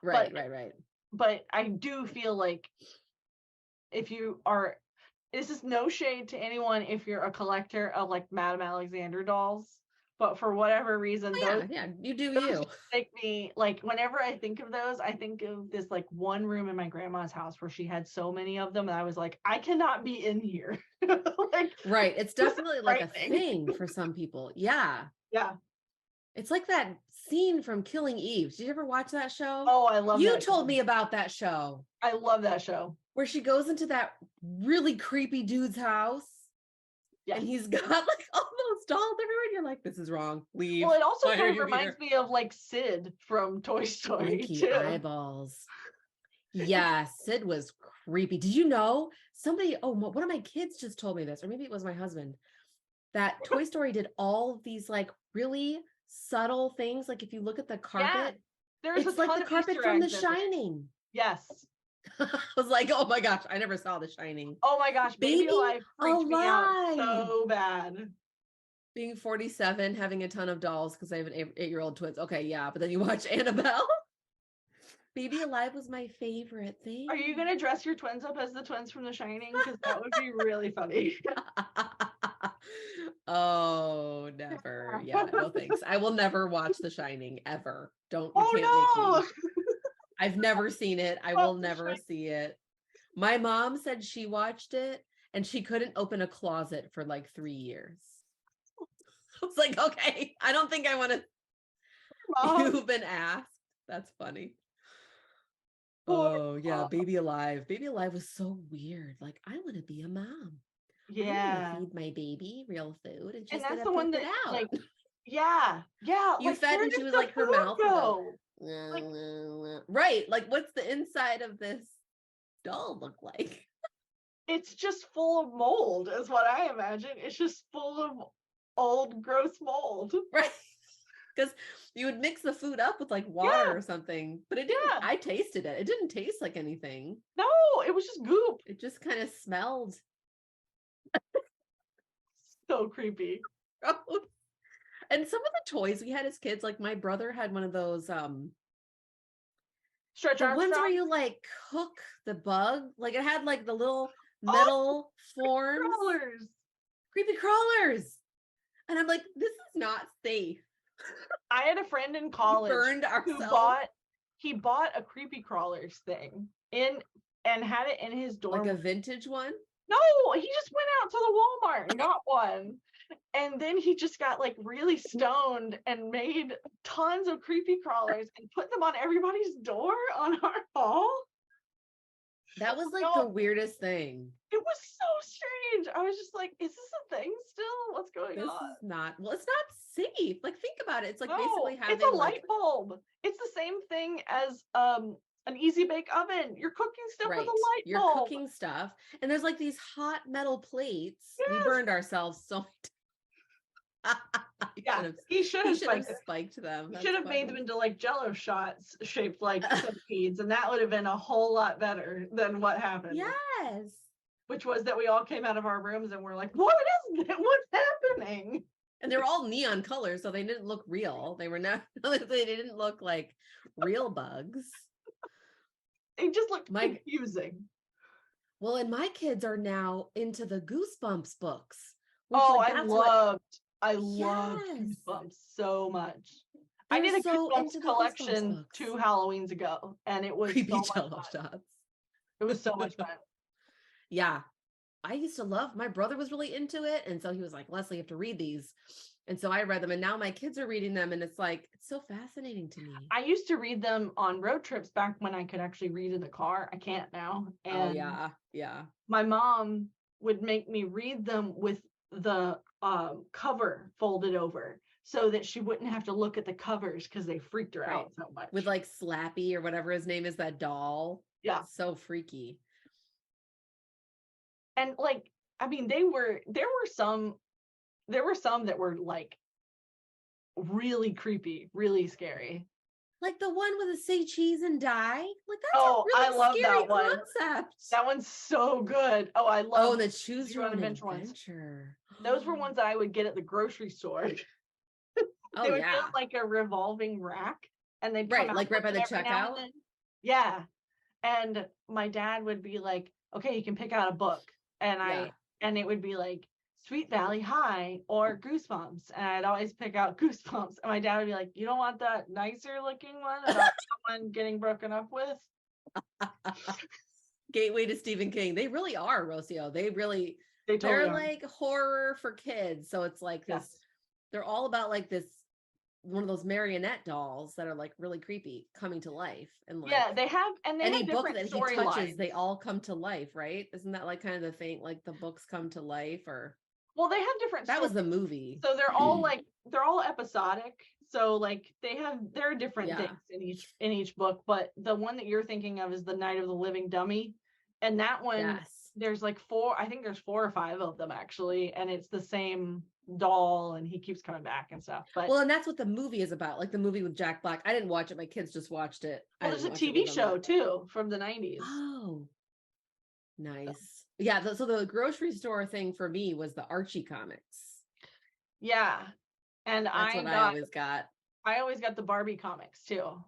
Right, But right. but I do feel like if you are, this is no shade to anyone if you're a collector of like Madame Alexander dolls, but for whatever reason, Oh, yeah, you do those you. just make me like, whenever I think of those, I think of this like one room in my grandma's house where she had so many of them, and I was like, I cannot be in here. Like, Right. It's definitely like a frightening. thing for some people. Yeah. Yeah. It's like that scene from Killing Eve. Did you ever watch that show? Oh, I love You that told show. me about that show I love that show. where she goes into that really creepy dude's house. Yeah. And he's got like all those dolls everywhere. And you're like, this is wrong. Leave. Well, it also Why are kind of you reminds here? me of like Sid from Toy Story Winky too. eyeballs. Yeah, Sid was creepy. Did you know somebody? Oh, one of my kids just told me this, or maybe it was my husband, that Toy Story did all of these like really subtle things. Like if you look at the carpet, There's it's a like ton the of carpet Easter from The eggs in there. Shining. Yes. I was like, oh my gosh, I never saw The Shining. Oh my gosh, Baby Alive freaked me out Alive. so bad. Being 47, having a ton of dolls because I have an 8-year-old twins. Okay, yeah, but then you watch Annabelle. Baby Alive was my favorite thing. Are you gonna dress your twins up as the twins from The Shining? Because that would be really funny. Oh, never. Yeah, no thanks. I will never watch The Shining ever. You Oh can't no! make me. I've never seen it. I will never see it. My mom said she watched it and she couldn't open a closet for like 3 years. I was like, okay, I don't think I want to. You've been asked. That's funny. Oh yeah, Baby Alive. Baby Alive was so weird. Like, I want to be a mom. Yeah. I'm gonna feed my baby real food, and she's And that's gonna the one poop that it out. like, yeah. You like, fed where and she did was the like her food mouth would go? go. Right. Like, what's the inside of this doll look like? It's just full of mold, is what I imagine. It's just full of old, gross mold. Right. Because you would mix the food up with like water or something, but it didn't. I tasted it. It didn't taste like anything. No, it was just goop. It just kind of smelled. So creepy. And some of the toys we had as kids, like my brother had one of those Stretch the Armstrong? ones where you like cook the bug. Like it had like the little metal forms. Crawlers. Creepy crawlers. And I'm like, this is not safe. I had a friend in college who bought a creepy crawlers thing and had it in his dorm. Like a vintage one? No, he just went out to the Walmart and got one. And then he just got like really stoned and made tons of creepy crawlers and put them on everybody's door on our hall. That was like the weirdest thing. It was so strange. I was just like, is this a thing still? What's going on? This is not, well, it's not safe. Like, think about it. It's like basically having it's a light bulb. It's the same thing as an easy bake oven. You're cooking stuff with a light bulb. You're cooking stuff. And there's like these hot metal plates. Yes. We burned ourselves so yeah, he should have spiked them. He should have made them into like Jello shots shaped like centipedes, and that would have been a whole lot better than what happened. Yes. Which was that we all came out of our rooms and we're like, what is it? What's happening? And they were all neon colors, so they didn't look real. They were not, they didn't look like real bugs. They just looked confusing. Well, and my kids are now into the Goosebumps books. I loved Goosebumps so much. I did a Goosebumps collection 2 Halloweens ago, and it was creepy so much Jello fun. shots. It was so much fun. Yeah. I used to love, my brother was really into it. And so he was like, Lesley, you have to read these. And so I read them, and now my kids are reading them. And it's like, it's so fascinating to me. I used to read them on road trips back when I could actually read in the car. I can't now. And yeah. My mom would make me read them with the cover folded over. so that she wouldn't have to look at the covers because they freaked her out so much. With like Slappy or whatever his name is, that doll. Yeah. It's so freaky. And like, I mean, there were some that were like really creepy, really scary. Like the one with the say cheese and die. Like that's Oh, a really I love scary that one. concept. That one's so good. Oh, I love the choose your own adventure ones. adventure. Those were ones that I would get at the grocery store. Oh They would yeah. get like a revolving rack, and they'd Right, come out like right by with the them every now and checkout? then. Yeah, and my dad would be like, "Okay, you can pick out a book," and and it would be like Sweet Valley High or Goosebumps, and I'd always pick out Goosebumps, and my dad would be like, "You don't want that nicer looking one about someone getting broken up with?" Gateway to Stephen King. They really are, Rocio. They're They're like horror for kids. So it's like this, Yes. they're all about like this, one of those marionette dolls that are like really creepy coming to life. And like, Yeah, they have any book different that he touches, storylines. they all come to life, right? Isn't that like kind of the thing? Like the books come to life, or Well, they have different. that was the movie. So they're all like they're all episodic. So like there are different Yeah. things in each book, but the one that you're thinking of is The Night of the Living Dummy, and that one Yes. there's like I think there's 4 or 5 of them actually, and it's the same doll, and he keeps coming back and stuff. But Well, and that's what the movie is about. Like the movie with Jack Black. I didn't watch it. My kids just watched it. there's a TV show too from the 90s. Oh, nice. Yeah. So the grocery store thing for me was the Archie comics. Yeah, and That's what I always got. I always got the Barbie comics too.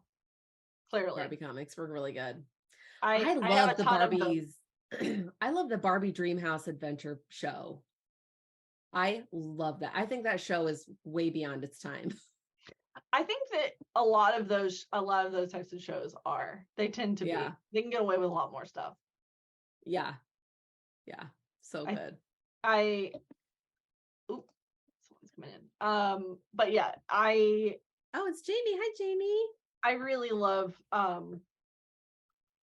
Clearly, Barbie comics were really good. I love have a the ton of them. Barbies. I love the Barbie Dreamhouse Adventure show. I love that. I think that show is way beyond its time. I think that a lot of those types of shows they tend to be. They can get away with a lot more stuff. Yeah. Yeah. So good. Someone's coming in. But yeah, Oh, it's Jamie. Hi, Jamie. I really love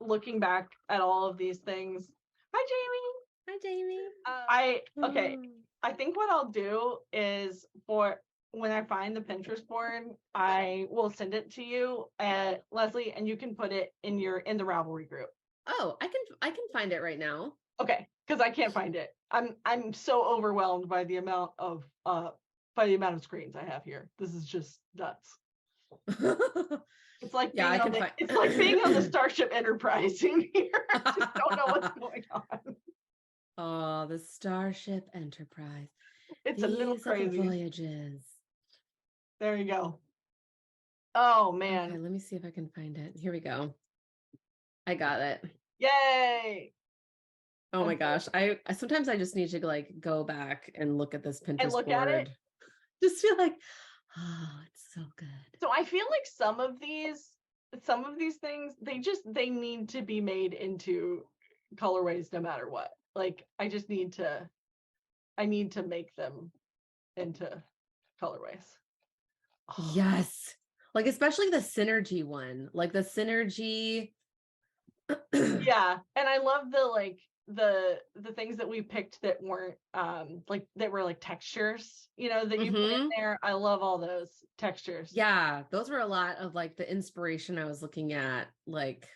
looking back at all of these things. Hi, Jamie. Hi, Jamie. I think what I'll do is when I find the Pinterest board, I will send it to you, Lesley, and you can put it in the Ravelry group. Oh, I can find it right now. Okay, because I can't find it. I'm so overwhelmed by the amount of screens I have here. This is just nuts. It's like it's like being on the Starship Enterprise in here. I just don't know what's going on. Oh, the Starship Enterprise. It's a little crazy. Voyages. There you go. Oh man. Okay, let me see if I can find it. Here we go. I got it. Yay. Oh my gosh. I sometimes I just need to like go back and look at this Pinterest look board. at it. Just feel like, oh, it's so good. So I feel like some of these things, they need to be made into colorways no matter what. Like I need to make them into colorways. Oh. Yes. Like especially the synergy one. Like the synergy. Yeah. And I love the things that we picked that weren't that were like textures, that you put in there. I love all those textures. Yeah, those were a lot of like the inspiration I was looking at, like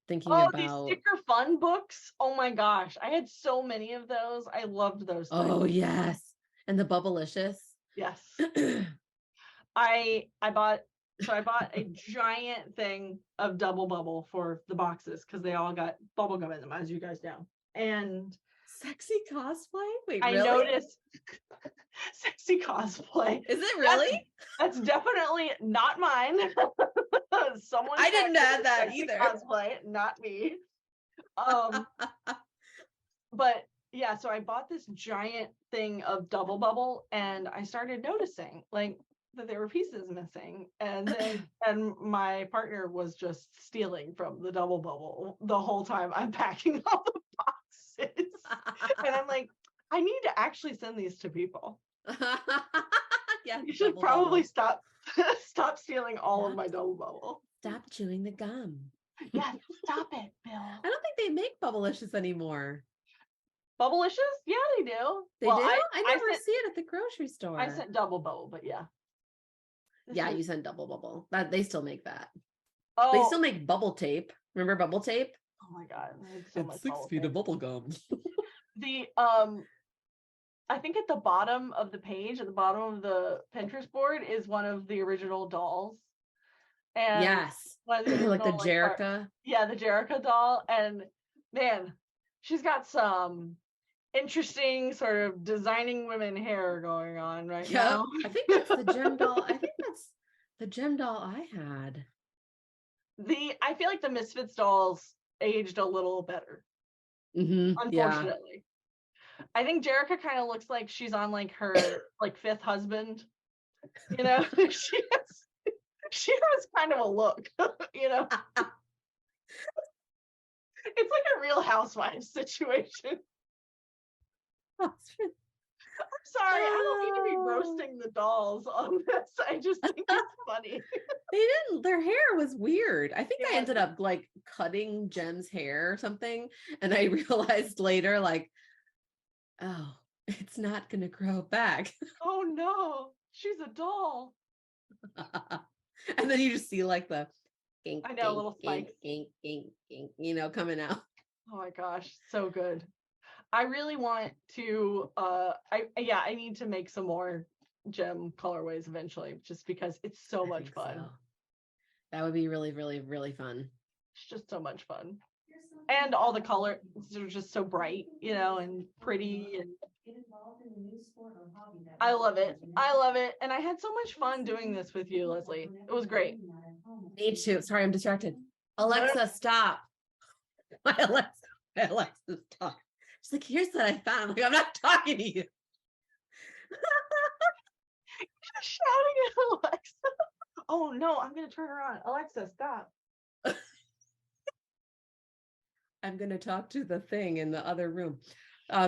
thinking about these sticker fun books. Oh my gosh, I had so many of those. I loved those things. Oh yes. And the Bubblicious. Yes. I bought a giant thing of Double Bubble for the boxes because they all got bubble gum in them, as you guys know. And sexy cosplay? Wait, I really? noticed sexy cosplay. Is it really? That's definitely not mine. Someone I didn't add that sexy either. Cosplay, not me. But yeah, so I bought this giant thing of Double Bubble, and I started noticing like that there were pieces missing, and my partner was just stealing from the Double Bubble the whole time I'm packing all the boxes. And I'm like, I need to actually send these to people. Yeah, you should probably stop stealing all of my Double Bubble. Stop chewing the gum. Yeah, stop it, Bill. I don't think they make Bubblicious anymore. Bubblicious? Yeah, they do. They Well, do? I never sent, see it at the grocery store. I sent double bubble, but yeah. Yeah, you sent double bubble. That they still make that. Oh, They still make bubble tape. Remember bubble tape? oh my god, I had so much It's 6 bubble feet tape. of bubble gum. The I think at the bottom of the page, at the bottom of the Pinterest board, is one of the original dolls. And Yes. one of the Like the original, Jerrica. yeah, the Jerrica doll. And man, she's got some interesting sort of designing women hair going on right now. I think that's the gem doll. I think that's the gem doll I had. I feel like the Misfits dolls aged a little better. Unfortunately. Yeah. I think Jerrica kind of looks like she's on like her like 5th husband. You know, she has kind of a look, you know. It's like a Real Housewives situation. I'm sorry, I don't mean to be roasting the dolls on this. I just think it's funny. Their hair was weird. I think I ended up like cutting Jem's hair or something. And I realized later, like, oh, it's not going to grow back. Oh no, she's a doll. And then you just see like the gink, I know, gink, little spikes, gink, gink, gink, you know, coming out. Oh my gosh, so good. I really want to I need to make some more gem colorways eventually, just because it's so much fun. So. That would be really, really, really fun. It's just so much fun. And all the colors are just so bright, you know, and pretty, and I love it. I love it. And I had so much fun doing this with you, Lesley. It was great. Me too. Sorry, I'm distracted. Alexa, stop. My Alexa, stop. She's like, here's what I found. I'm like, I'm not talking to you. You're shouting at Alexa. Oh no, I'm gonna turn her on. Alexa, stop. I'm gonna talk to the thing in the other room.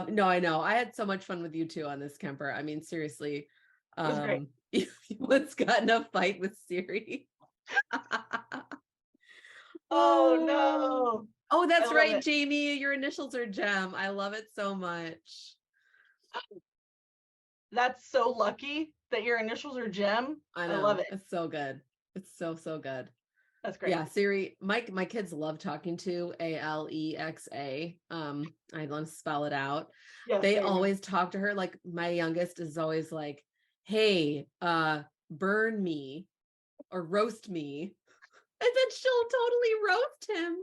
No, I know. I had so much fun with you too on this, Kemper. I mean, seriously. It was great. You once got in a fight with Siri. Oh no. Oh, that's right, Jamie. Your initials are Gem. I love it so much. That's so lucky that your initials are Gem. I know. I love it. It's so good. It's so good. That's great. Yeah, Siri. My kids love talking to Alexa. I want to spell it out. Yes, they always talk to her. Like my youngest is always like, "Hey, burn me or roast me," and then she'll totally roast him.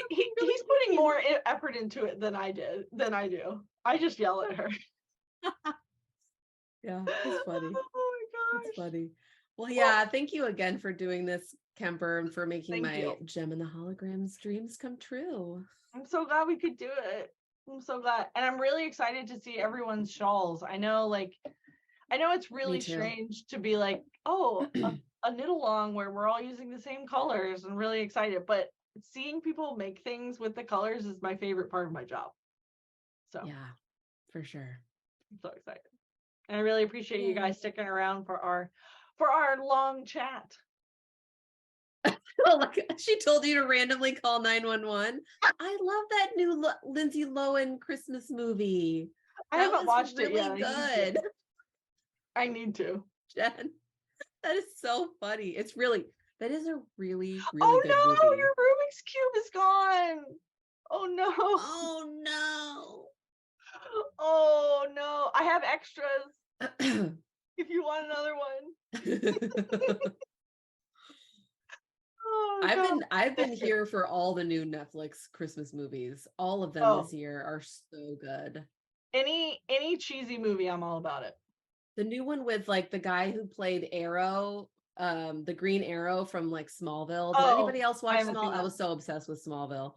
He's putting more effort into it than I do. I just yell at her. Yeah, it's funny. Oh my gosh. It's funny. Well, yeah, thank you again for doing this, Kemper, and for making my Gem and the Holograms dreams come true. I'm so glad we could do it. I'm so glad. And I'm really excited to see everyone's shawls. I know it's really strange to be like, oh, a knit along where we're all using the same colors and really excited. But seeing people make things with the colors is my favorite part of my job. So yeah, for sure. I'm so excited. And I really appreciate you guys sticking around for our long chat. Like she told you to randomly call 911. I love that new Lindsay Lohan Christmas movie. I haven't watched it yet. Good. I need to. Jen, that is so funny. That is a really, really good movie. Oh no, your Rubik's Cube is gone. Oh no. Oh no. Oh no. I have extras. If you want another one. Oh, I've been here for all the new Netflix Christmas movies. All of them this year are so good. Any cheesy movie, I'm all about it. The new one with like the guy who played Arrow, the Green Arrow from like Smallville. Did anybody else watch Smallville? I was so obsessed with Smallville.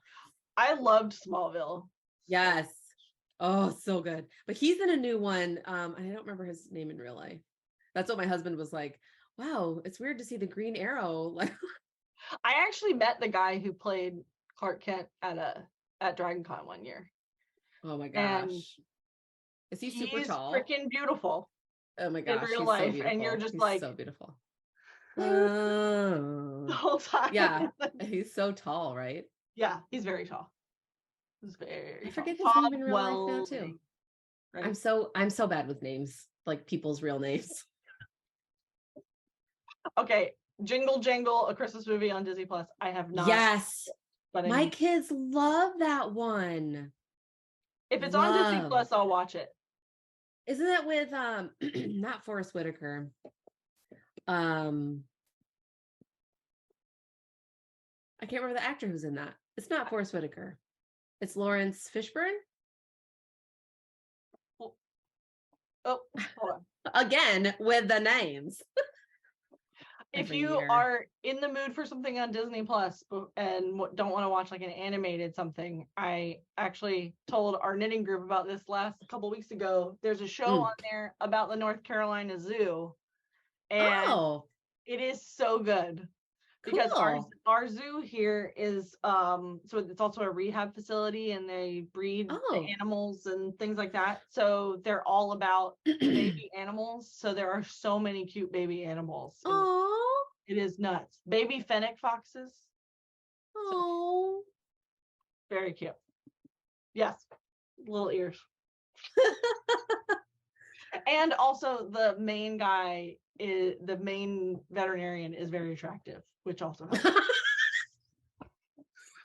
I loved Smallville. Yes. Oh, so good. But he's in a new one. I don't remember his name in real life. That's what my husband was like. Wow, it's weird to see the Green Arrow. Like, I actually met the guy who played Clark Kent at DragonCon one year. Oh my gosh. And is he super tall? Freaking beautiful. Oh my gosh. In real life. So and you're just like so beautiful. The whole time. Yeah. He's so tall, right? Yeah, he's very tall. It's very I forget fun. his name in real life now too. Welding, right? I'm so bad with names, like people's real names. Okay, Jingle Jangle, a Christmas movie on Disney Plus. I have not. Yes. But I My need, kids love that one. if it's on Disney Love. Plus, I'll watch it. Isn't that with not Forrest Whitaker? I can't remember the actor who's in that. It's not Forrest Whitaker. It's Lawrence Fishburne. Oh, hold on. Again with the names. If Every you year. are in the mood for something on Disney Plus and don't want to watch like an animated something, I actually told our knitting group about this last couple weeks ago. There's a show on there about the North Carolina Zoo, and it is so good because our zoo here is so it's also a rehab facility, and they breed the animals and things like that. So they're all about baby animals. So there are so many cute baby animals. It is nuts. Baby fennec foxes. So very cute. Yes. Little ears. And also the main guy is the main veterinarian is very attractive, which also helps.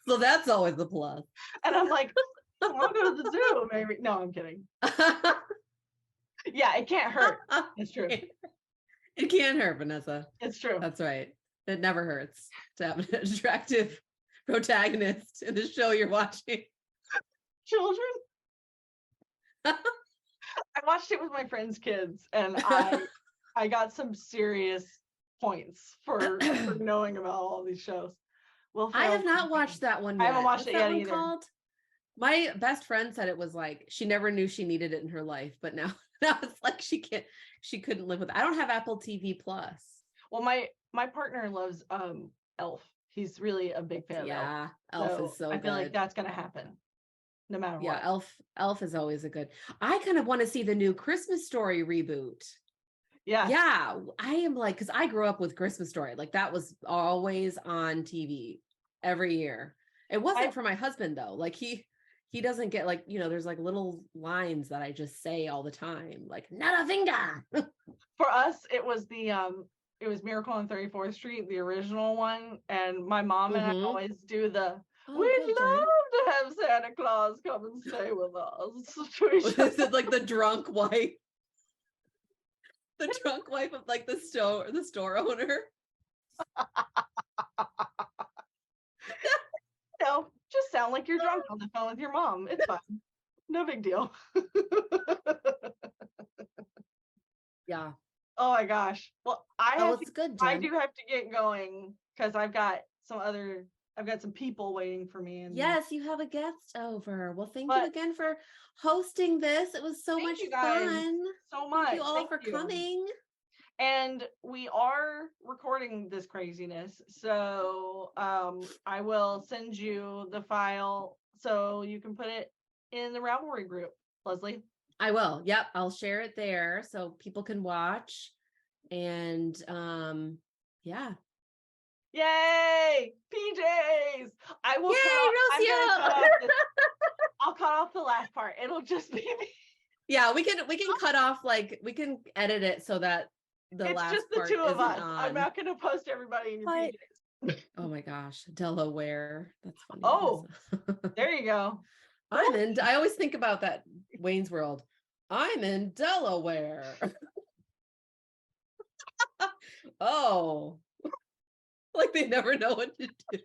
So that's always the plus. And I'm like, I want to go to the zoo, maybe. No, I'm kidding. Yeah, it can't hurt. It's true. It can't hurt, Vanessa. It's true. That's right. It never hurts to have an attractive protagonist in the show you're watching. Children. I watched it with my friends' kids, and I got some serious points for knowing about all these shows. Well, I have not watched that one yet. I haven't watched it yet either. Called? My best friend said it was like she never knew she needed it in her life, but now it's like she couldn't live with it. I don't have Apple TV Plus. Well, my partner loves Elf. He's really a big fan of Elf. Elf is so good. I feel like that's gonna happen no matter what. Yeah, Elf is always a good. I kind of want to see the new Christmas Story reboot. Yeah, I am like, because I grew up with Christmas Story. Like that was always on TV every year. It wasn't for my husband though. Like he doesn't get like, there's like little lines that I just say all the time, like not a finger. For us, it was it was Miracle on 34th Street, the original one, and my mom and I always do the we'd love to have Santa Claus come and stay with us. Is it like the drunk wife? The drunk wife of like the store owner. No, just sound like you're drunk on the phone with your mom. It's fine. No big deal. Yeah. Oh my gosh. Well, I do have to get going because I've got some people waiting for me. And yes, you have a guest over. Well, thank you again for hosting this. It was so much fun. So much. Thank you all for coming. And we are recording this craziness. So I will send you the file so you can put it in the Ravelry group, Lesley. I will. Yep. I'll share it there so people can watch. And yeah. Yay! PJs! I will I'll cut off the last part. It'll just be me. Yeah, we can cut off, like we can edit it so that it's last just the part two of us. on. I'm not gonna post everybody in your PJs. Oh my gosh, Delaware. That's funny. Oh, there you go. I always think about that Wayne's World. I'm in Delaware. Oh. Like they never know what to do.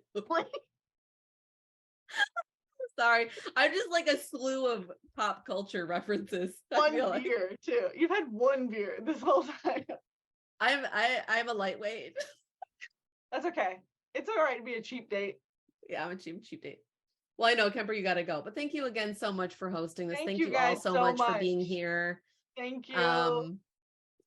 Sorry. I'm just like a slew of pop culture references. One beer too. You've had one beer this whole time. I'm a lightweight. That's okay. It's all right to be a cheap date. Yeah, I'm a cheap date. Well, I know, Kemper, you gotta go. But thank you again so much for hosting this. Thank you guys all so much for being here. Thank you.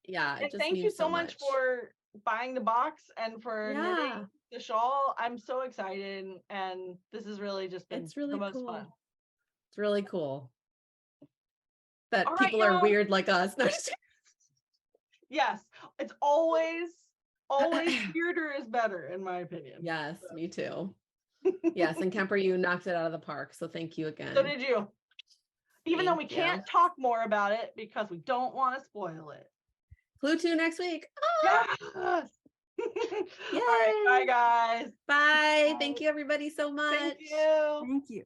Yeah, it just thank you so much for buying the box and for knitting the shawl. I'm so excited, and this has really just been the most fun. It's really cool that people are weird like us. Yes, it's always weirder is better in my opinion. Yes, me too. Yes, and Kemper, you knocked it out of the park. So thank you again. So did you. Even though we Thank you. can't talk more about it because we don't want to spoil it. Clue 2 next week. Yes. All right, bye guys. Bye. Bye. Thank you everybody so much. Thank you. Thank you.